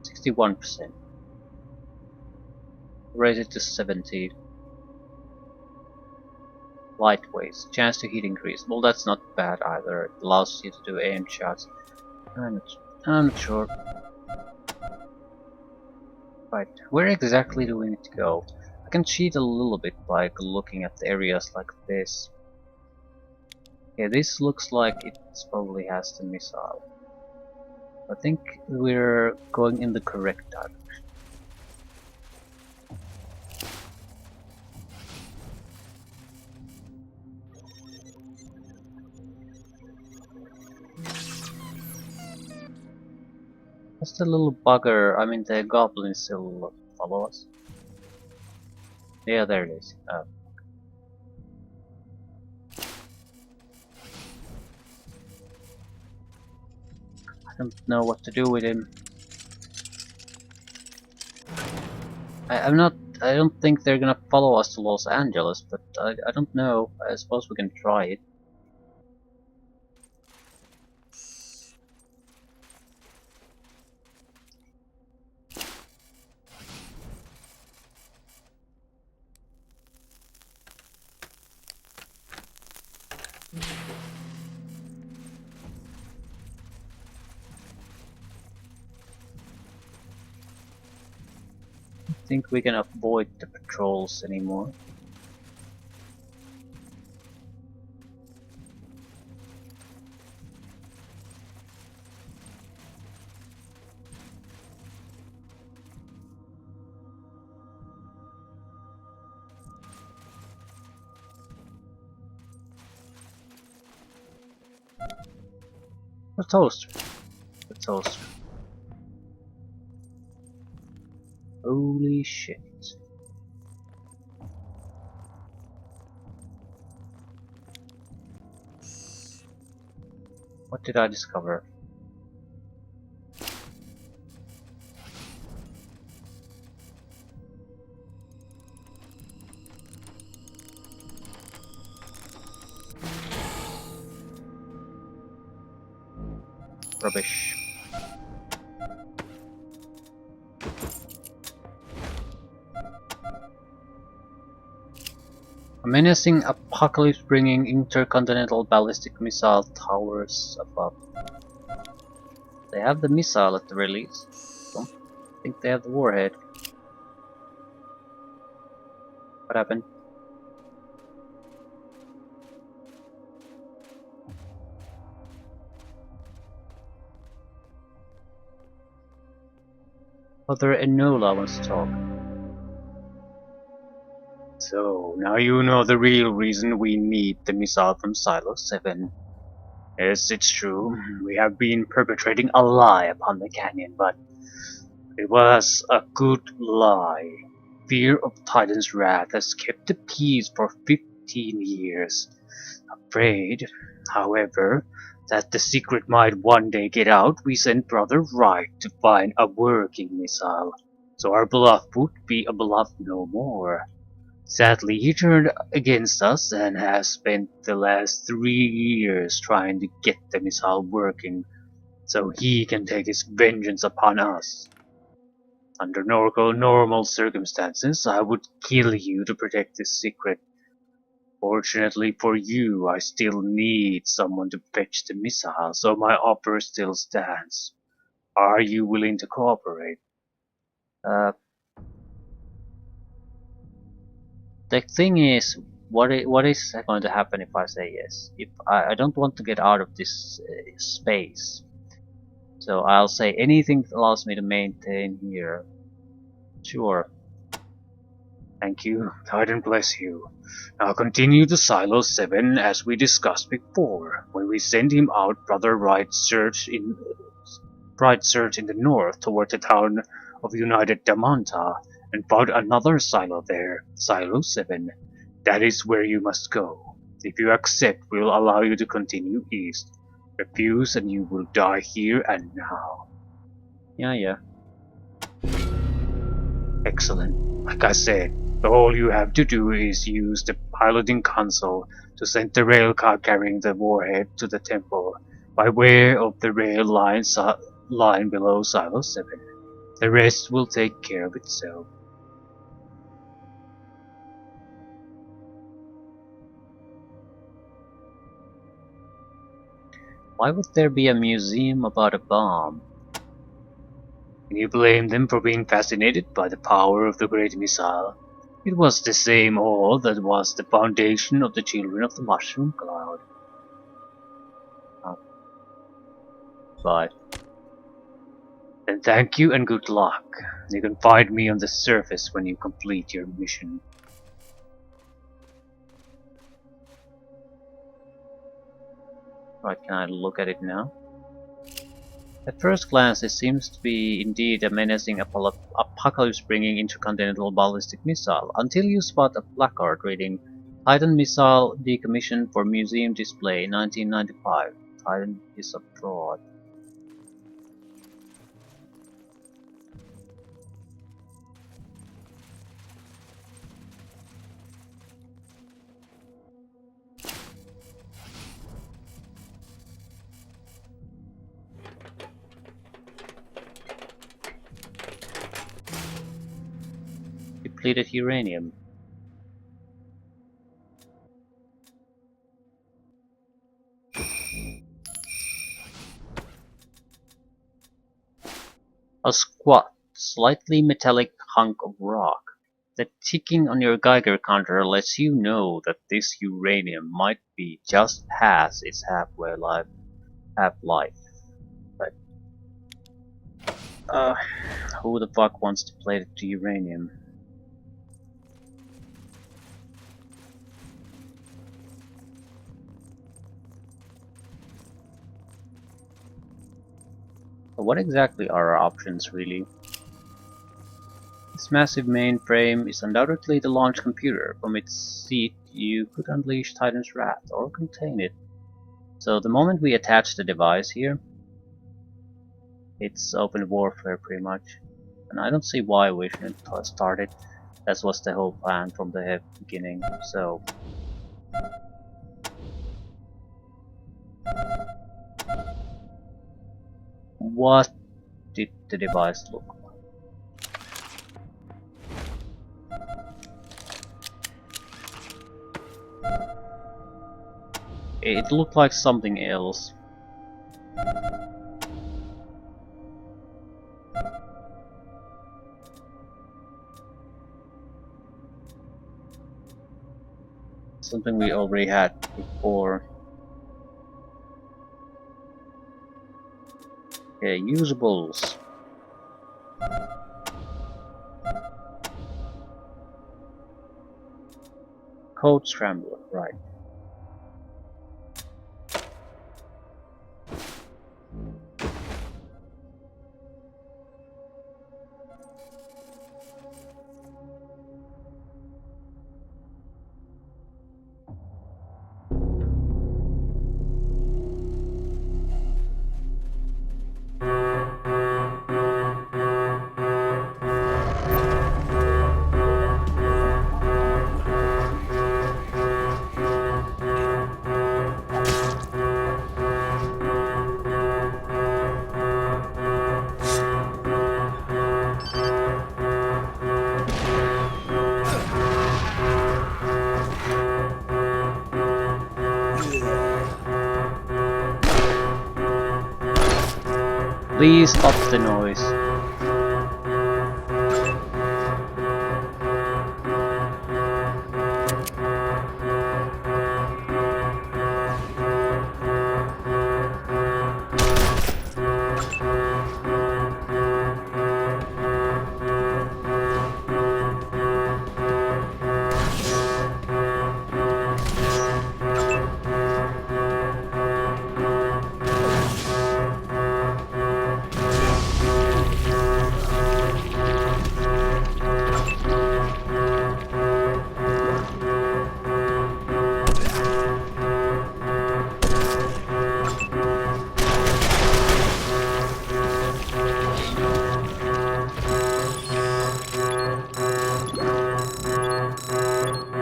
61%. Raise it to 70. Lightweights. Chance to hit increase. Well, that's not bad either. It allows you to do aim shots. I'm not sure. Right, where exactly do we need to go? I can cheat a little bit by looking at the areas like this. Yeah, this looks like it probably has the missile. I think we're going in the correct direction. Does the little bugger, I mean the goblin, still follow us? Yeah, there it is. I don't know what to do with him. I don't think they're gonna follow us to Los Angeles, but I don't know. I suppose we can try it. think we can avoid the patrols anymore. A toaster. A toaster. Holy shit. What did I discover? Rubbish. A menacing apocalypse bringing intercontinental ballistic missile towers above. They have the missile at the release. Don't think they have the warhead. What happened? Father Enola wants to talk. So, now you know the real reason we need the missile from Silo 7. Yes, it's true. We have been perpetrating a lie upon the canyon, but it was a good lie. Fear of Titan's wrath has kept the peace for 15 years. Afraid, however, that the secret might one day get out, we sent Brother Wright to find a working missile, so our bluff would be a bluff no more. Sadly, he turned against us and has spent the last 3 years trying to get the missile working so he can take his vengeance upon us. Under normal circumstances, I would kill you to protect this secret. Fortunately for you, I still need someone to fetch the missile, so my offer still stands. Are you willing to cooperate? The thing is, what is going to happen if I say yes? If I don't want to get out of this space, so I'll say anything that allows me to maintain here. Sure. Thank you. Titan bless you. Now continue to Silo 7 as we discussed before. When we send him out, Brother Wright search in the north toward the town of United Damanta and found another silo there, Silo 7. That is where you must go. If you accept, we'll allow you to continue east. Refuse and you will die here and now. Yeah. Excellent. Like I said, all you have to do is use the piloting console to send the rail car carrying the warhead to the temple by way of the rail line below Silo 7. The rest will take care of itself. Why would there be a museum about a bomb? Can you blame them for being fascinated by the power of the great missile? It was the same ore that was the foundation of the children of the mushroom cloud. Bye. Then thank you and good luck. You can find me on the surface when you complete your mission. Right, can I look at it now? At first glance, it seems to be indeed a menacing apocalypse-bringing intercontinental ballistic missile, until you spot a placard reading Titan missile decommissioned for museum display 1995. Titan is a fraud. Depleted uranium. A squat, slightly metallic hunk of rock. The ticking on your Geiger counter lets you know that this uranium might be just past its half-life. But who the fuck wants to play the uranium? But what exactly are our options, really? This massive mainframe is undoubtedly the launch computer. From its seat, you could unleash Titan's wrath, or contain it. So the moment we attach the device here, it's open warfare pretty much. And I don't see why we shouldn't start it. That was the whole plan from the beginning. So what did the device look like? It looked like something else. Something we already had before. Okay, usables. Code scrambler, right. Please stop the noise.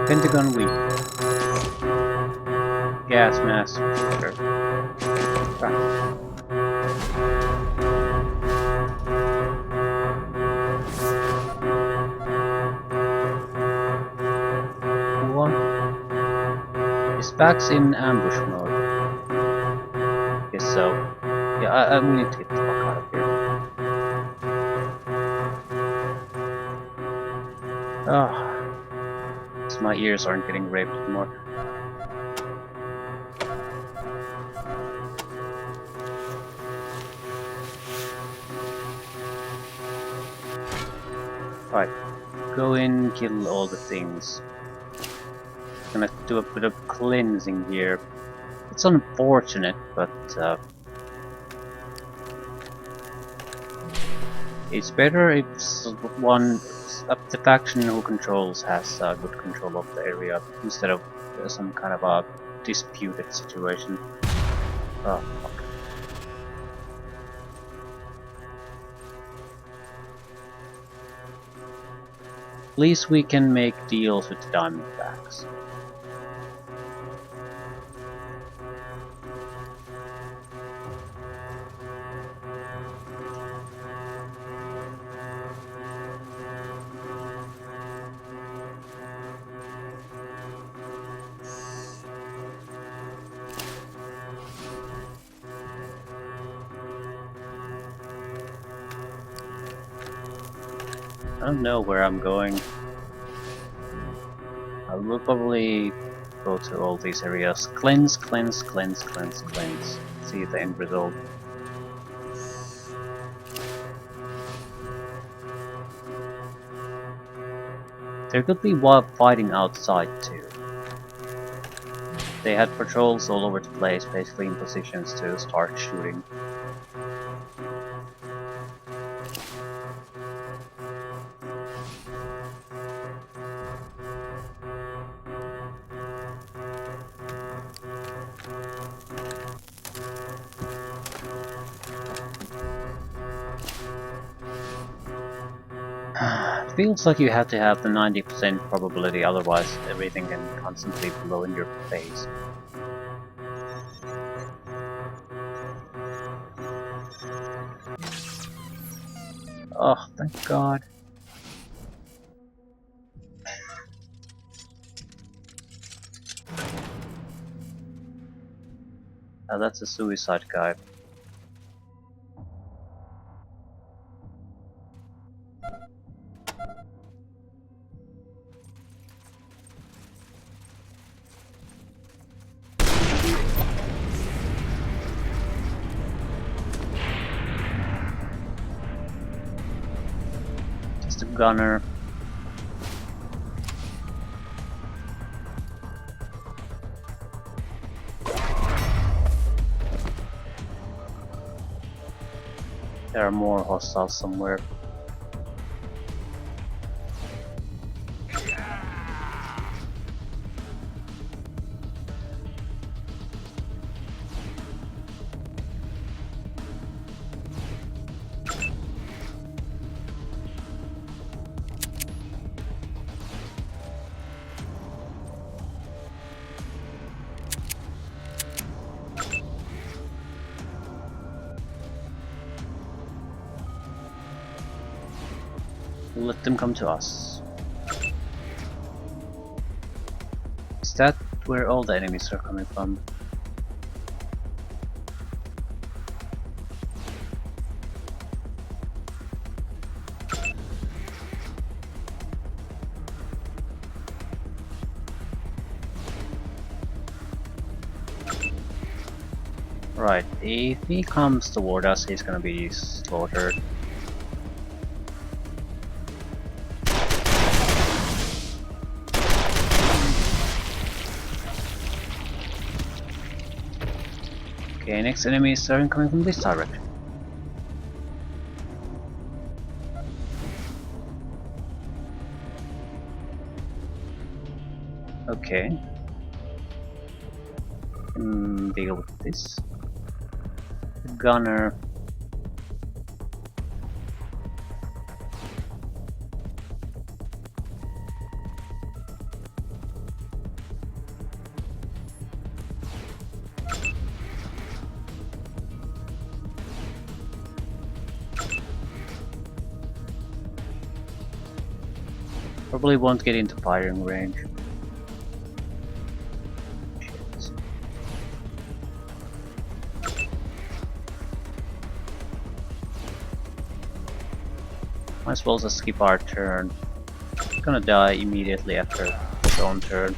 Pentagon weak. Gas mask. Sure. Right. What? Is Pax in ambush mode? Guess so. Yeah, we need to get the fuck out of here. Ah, so my ears aren't getting raped anymore. Alright, go in, kill all the things. Gonna do a bit of cleansing here. It's unfortunate, but it's better if the faction who controls has good control of the area instead of some kind of a disputed situation. Oh, fuck. At least we can make deals with the Diamondbacks. I don't know where I'm going. I will probably go to all these areas. Cleanse, cleanse, cleanse, cleanse, cleanse. See the end result. There could be wild fighting outside too. They had patrols all over the place, basically in positions to start shooting. It feels like you have to have the 90% probability, otherwise everything can constantly blow in your face. Oh, thank God. Now that's a suicide guy. Just a gunner. There are more hostiles somewhere. We'll let them come to us. Is that where all the enemies are coming from? Right, if he comes toward us, he's gonna be slaughtered. Okay, next enemy is starting coming from this direction. Okay. Deal with this. The gunner. Probably won't get into firing range. Shit. Might as well just skip our turn. Gonna die immediately after his own turn.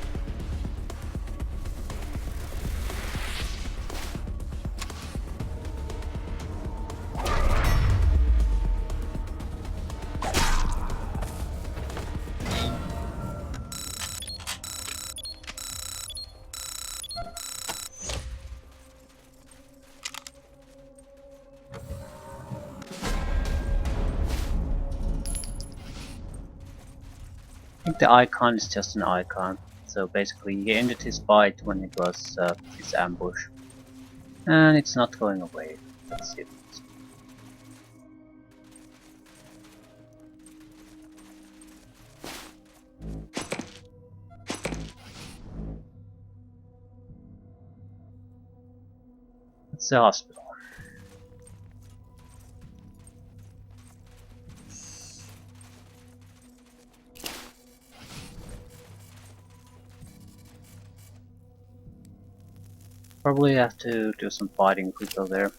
I think the icon is just an icon. So basically he ended his fight when it was his ambush. And it's not going away. That's it. It's the hospital. Probably have to do some fighting if we go there.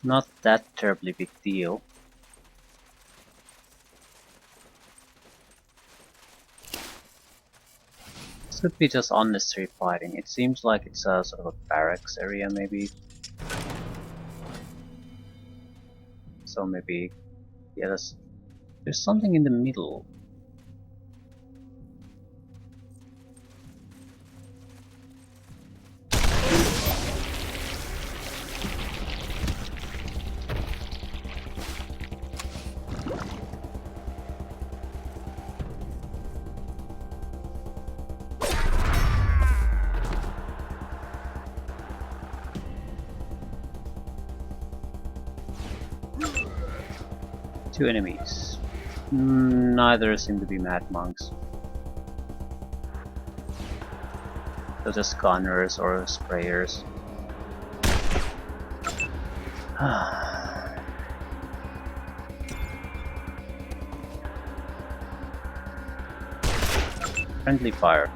Not that terribly big deal. This could be just unnecessary fighting. It seems like it's a sort of a barracks area maybe. So maybe, yeah, there's something in the middle. Two enemies. Neither seem to be mad monks. They're just gunners or sprayers. Friendly fire.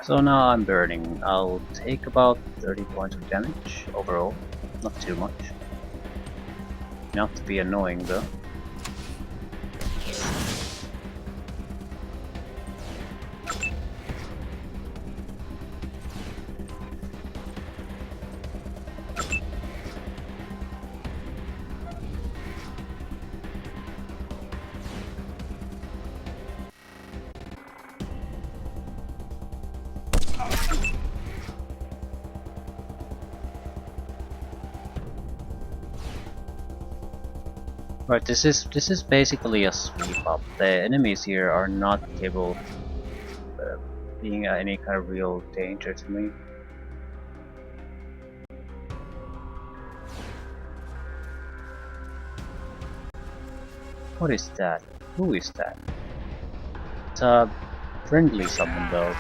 So now I'm burning. I'll take about 30 points of damage overall. Not too much. Enough to be annoying though. Right, this is basically a sweep up. The enemies here are not capable of being any kind of real danger to me. What is that? Who is that? It's a friendly summon though.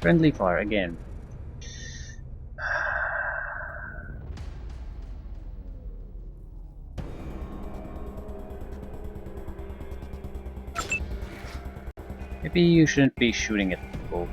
Friendly fire again. Maybe you shouldn't be shooting at people.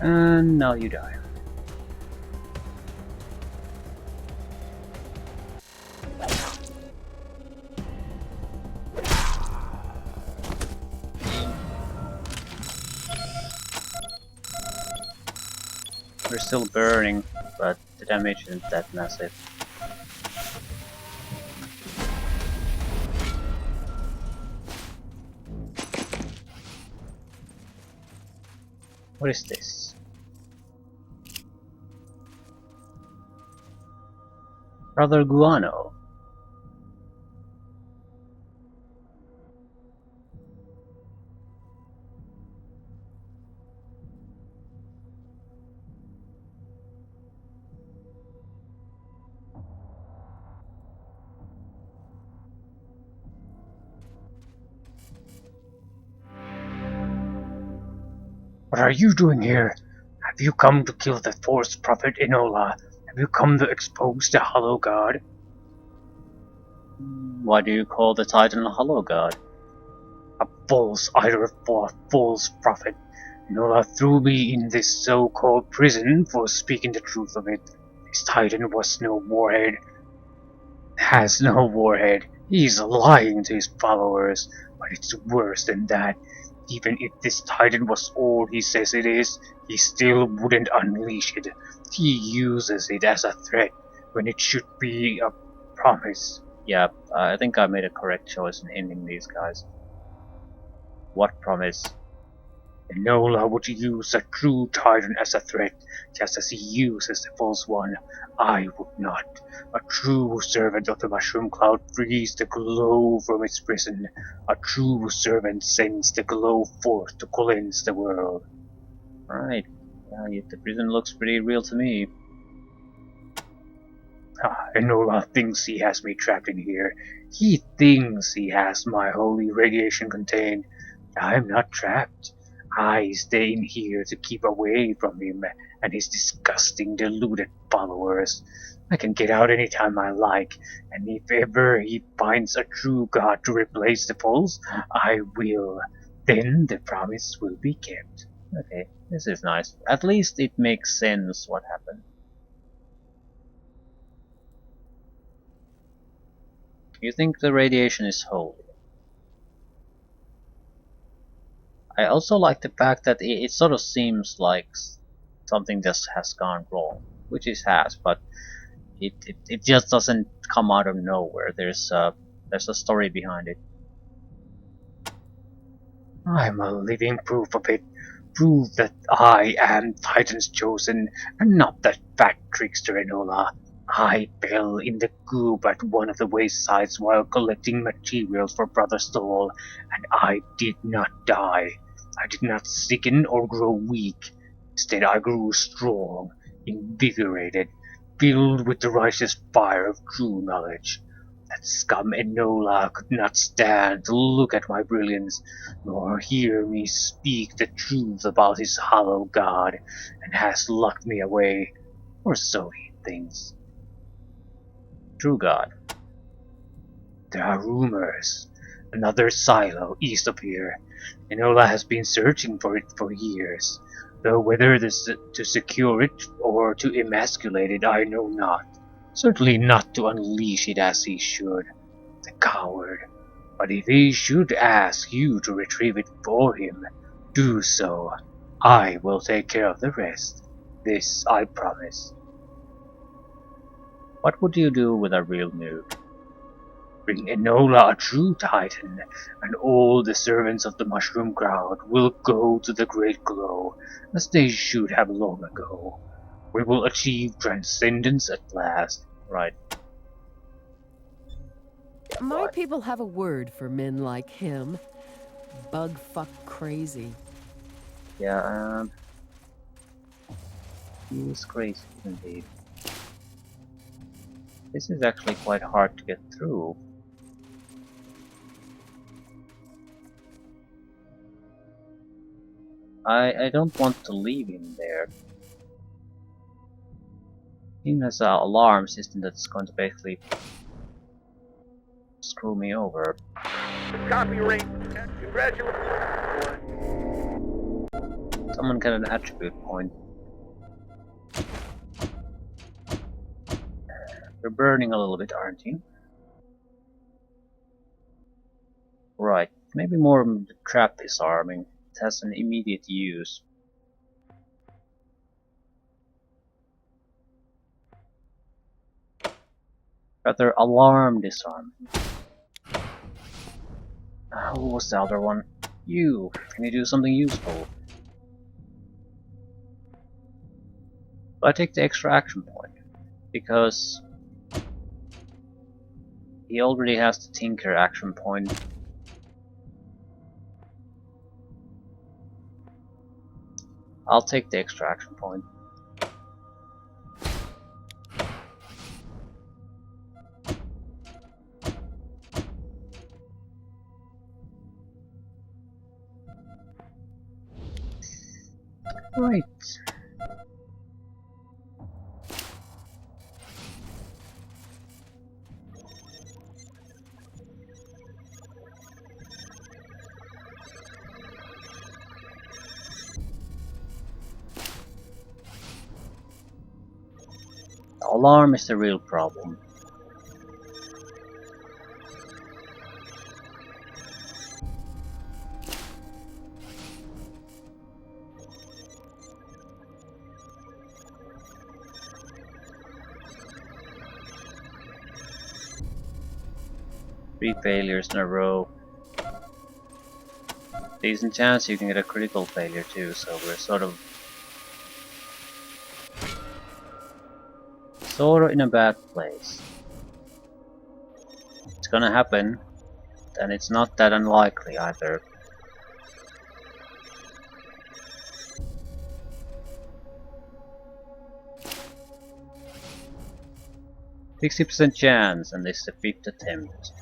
And now you die. We're still burning, but the damage isn't that massive. What is this? Brother Guano. What are you doing here? Have you come to kill the false prophet Enola? Have you come to expose the Hollow God? Why do you call the Titan a Hollow God? A false idol for a false prophet. Enola threw me in this so-called prison for speaking the truth of it. This Titan was no warhead. Has no warhead. He's lying to his followers, but it's worse than that. Even if this Titan was all he says it is, he still wouldn't unleash it. He uses it as a threat when it should be a promise. Yeah, I think I made a correct choice in ending these guys. What promise? Enola would use a true Titan as a threat, just as he uses the false one. I would not. A true servant of the Mushroom Cloud frees the glow from its prison. A true servant sends the glow forth to cleanse the world. Right. Yeah, the prison looks pretty real to me. Enola thinks he has me trapped in here. He thinks he has my holy radiation contained. I'm not trapped. I stay in here to keep away from him and his disgusting, deluded followers. I can get out anytime I like, and if ever he finds a true god to replace the false, I will. Then the promise will be kept. Okay, this is nice. At least it makes sense what happened. You think the radiation is holy? I also like the fact that it sort of seems like something just has gone wrong, which it has, but it just doesn't come out of nowhere. There's a story behind it. I'm a living proof of it. Prove that I am Titan's chosen, and not that fat trickster Enola. I fell in the goop at one of the waysides while collecting materials for Brother Stall, and I did not die. I did not sicken or grow weak. Instead, I grew strong, invigorated, filled with the righteous fire of true knowledge. That scum Enola could not stand to look at my brilliance, nor hear me speak the truth about his hollow god, and has locked me away, or so he thinks. True God. There are rumors. Another silo east of here. Enola has been searching for it for years, though whether to secure it or to emasculate it I know not. Certainly not to unleash it as he should. The coward. But if he should ask you to retrieve it for him, do so. I will take care of the rest. This I promise. What would you do with a real nuke? Bring Enola a true Titan, and all the servants of the Mushroom Crowd will go to the Great Glow, as they should have long ago. We will achieve transcendence at last. Right. My people have a word for men like him. Bug-fuck crazy. Yeah, he is crazy indeed. This is actually quite hard to get through. I don't want to leave him there. He has an alarm system that's going to basically screw me over. Copy rate. Congratulations. Someone get an attribute point. You're burning a little bit, aren't you? Right, maybe more of the trap disarming. It has an immediate use. Rather, alarm disarming. Who was the other one? You! Can you do something useful? But I take the extra action point, because he already has the Tinker action point. I'll take the extra action point. Right. The alarm is the real problem. Three failures in a row. Decent chance you can get a critical failure too, so we're sort of in a bad place. It's gonna happen, and it's not that unlikely either. %60 chance, and this is the 5th attempt.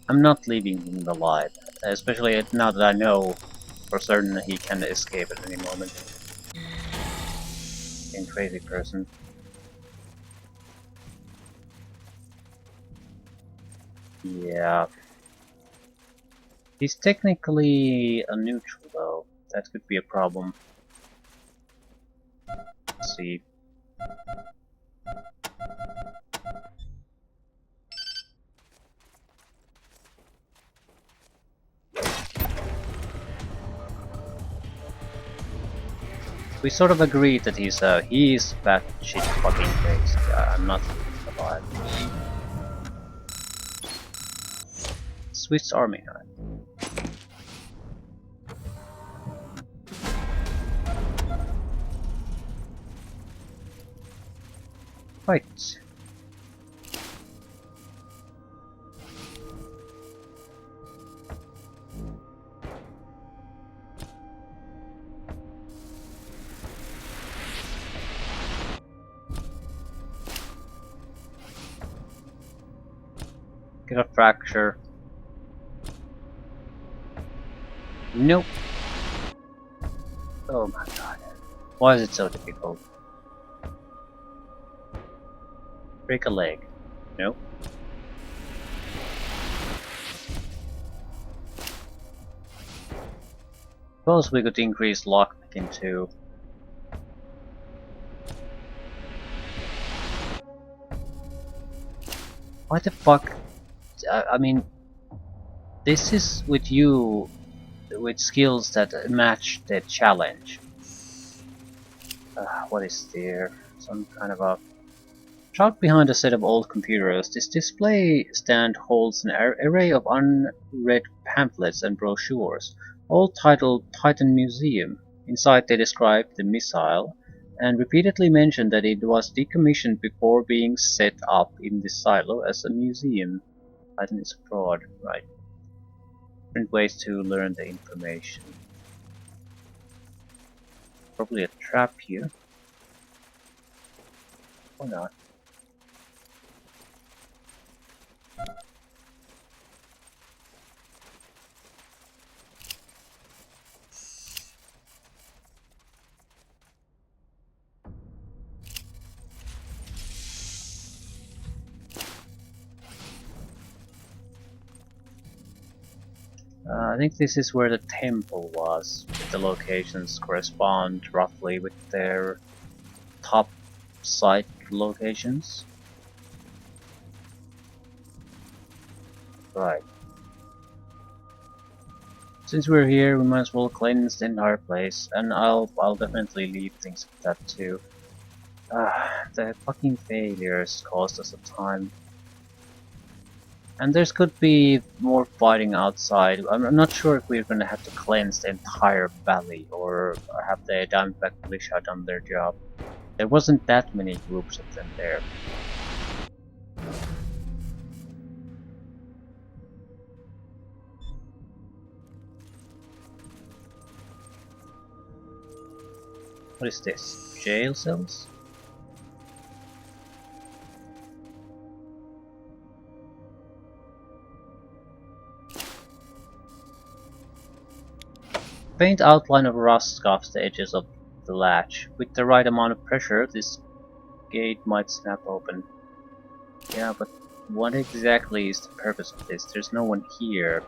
I'm not leaving him alive, especially now that I know for certain that he can escape at any moment. Fucking crazy person. Yeah. He's technically a neutral though. That could be a problem. Let's see. We sort of agreed that he's batshit fucking crazy. I'm not alive. Swiss Army knife. Right. Get a fracture. Nope. Oh my god. Why is it so difficult? Break a leg. Nope. Suppose we could increase lockpicking too. Why the fuck? I mean, this is with you, with skills that match the challenge. What is there? Some kind of a... Trapped behind a set of old computers, this display stand holds an array of unread pamphlets and brochures, all titled Titan Museum. Inside they describe the missile, and repeatedly mention that it was decommissioned before being set up in the silo as a museum. Titan is a fraud, right. Different ways to learn the information. Probably a trap here. Or not. I think this is where the temple was. The locations correspond roughly with their top site locations. Right. Since we're here, we might as well cleanse the entire place, and I'll definitely leave things like that too. The fucking failures cost us a time. And there could be more fighting outside. I'm not sure if we're gonna have to cleanse the entire valley, or have the Diamondback Militia done their job. There wasn't that many groups of them there. What is this? Jail cells? Faint outline of rust scuffs the edges of the latch. With the right amount of pressure, this gate might snap open. Yeah, but what exactly is the purpose of this? There's no one here.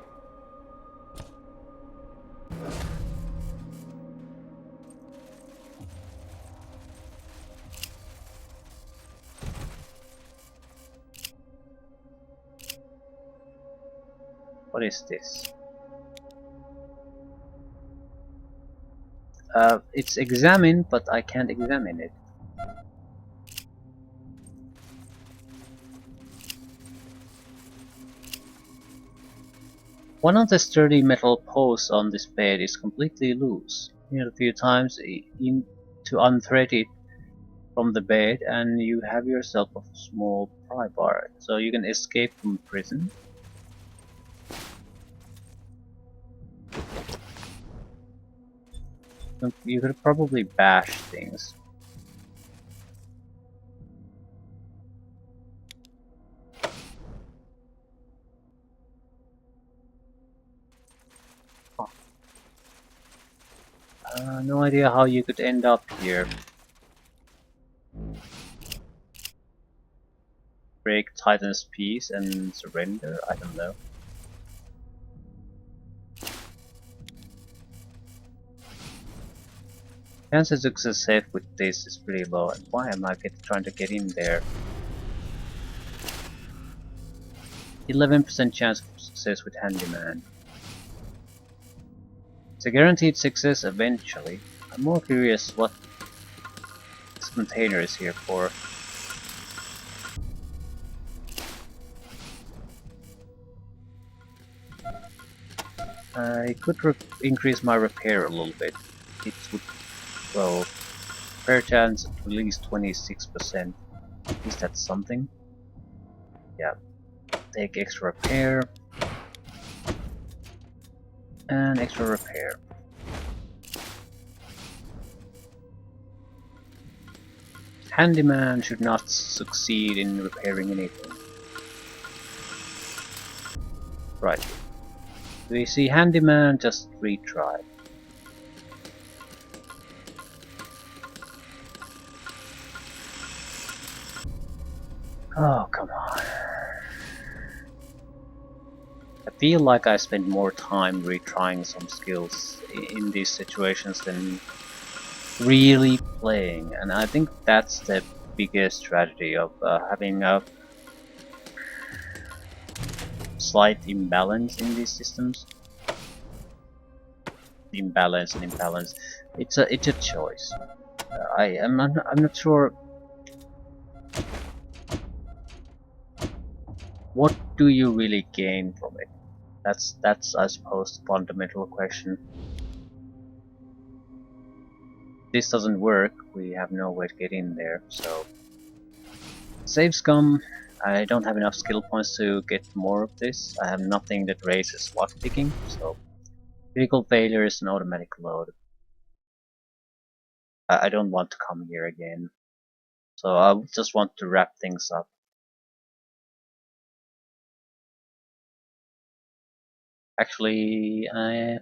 What is this? It's examined, but I can't examine it. One of the sturdy metal posts on this bed is completely loose. Hit a few times to unthread it from the bed and you have yourself a small pry bar. So you can escape from prison. You could probably bash things. No idea how you could end up here. Break Titan's peace and surrender? I don't know. Chance of success with this is pretty low. And why am I trying to get in there? 11% chance of success with Handyman. It's a guaranteed success eventually. I'm more curious what this container is here for. I could increase my repair a little bit. It would, well, repair chance at least 26%. Is that something? Yeah. Take extra repair. And extra repair. Handyman should not succeed in repairing anything. Right. We see Handyman, just retry. Oh, come on. I feel like I spend more time retrying some skills in these situations than really playing, and I think that's the biggest tragedy of having a slight imbalance in these systems. Imbalance and imbalance. It's a choice. I'm not sure. What do you really gain from it? That's I suppose the fundamental question. This doesn't work, we have no way to get in there, so save scum. I don't have enough skill points to get more of this. I have nothing that raises lockpicking, so critical failure is an automatic load. I don't want to come here again, so I just want to wrap things up. Actually, I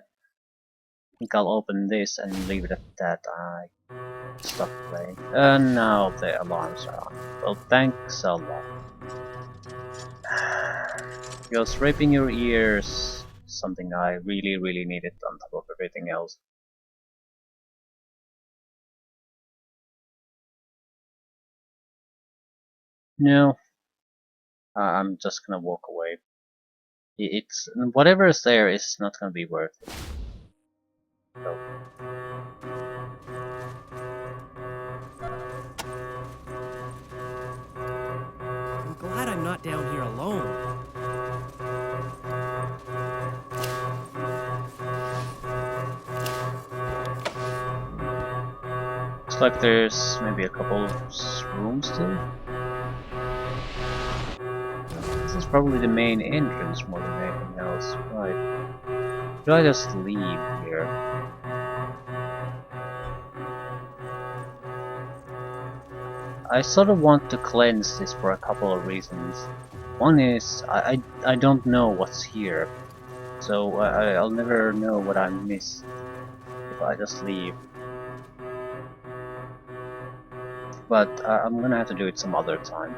think I'll open this and leave it at that. I stopped playing. And now the alarms are on. Well, thanks a lot. Because raping your ears is something I really needed on top of everything else. No, I'm just gonna walk away. It's whatever is there is not gonna be worth it. So. I'm glad I'm not down here alone. Looks like there's maybe a couple of rooms still. This is probably the main entrance more than anything else. Right. Should I just leave here? I sort of want to cleanse this for a couple of reasons. One is I don't know what's here, so I'll never know what I missed if I just leave. But I'm gonna have to do it some other time.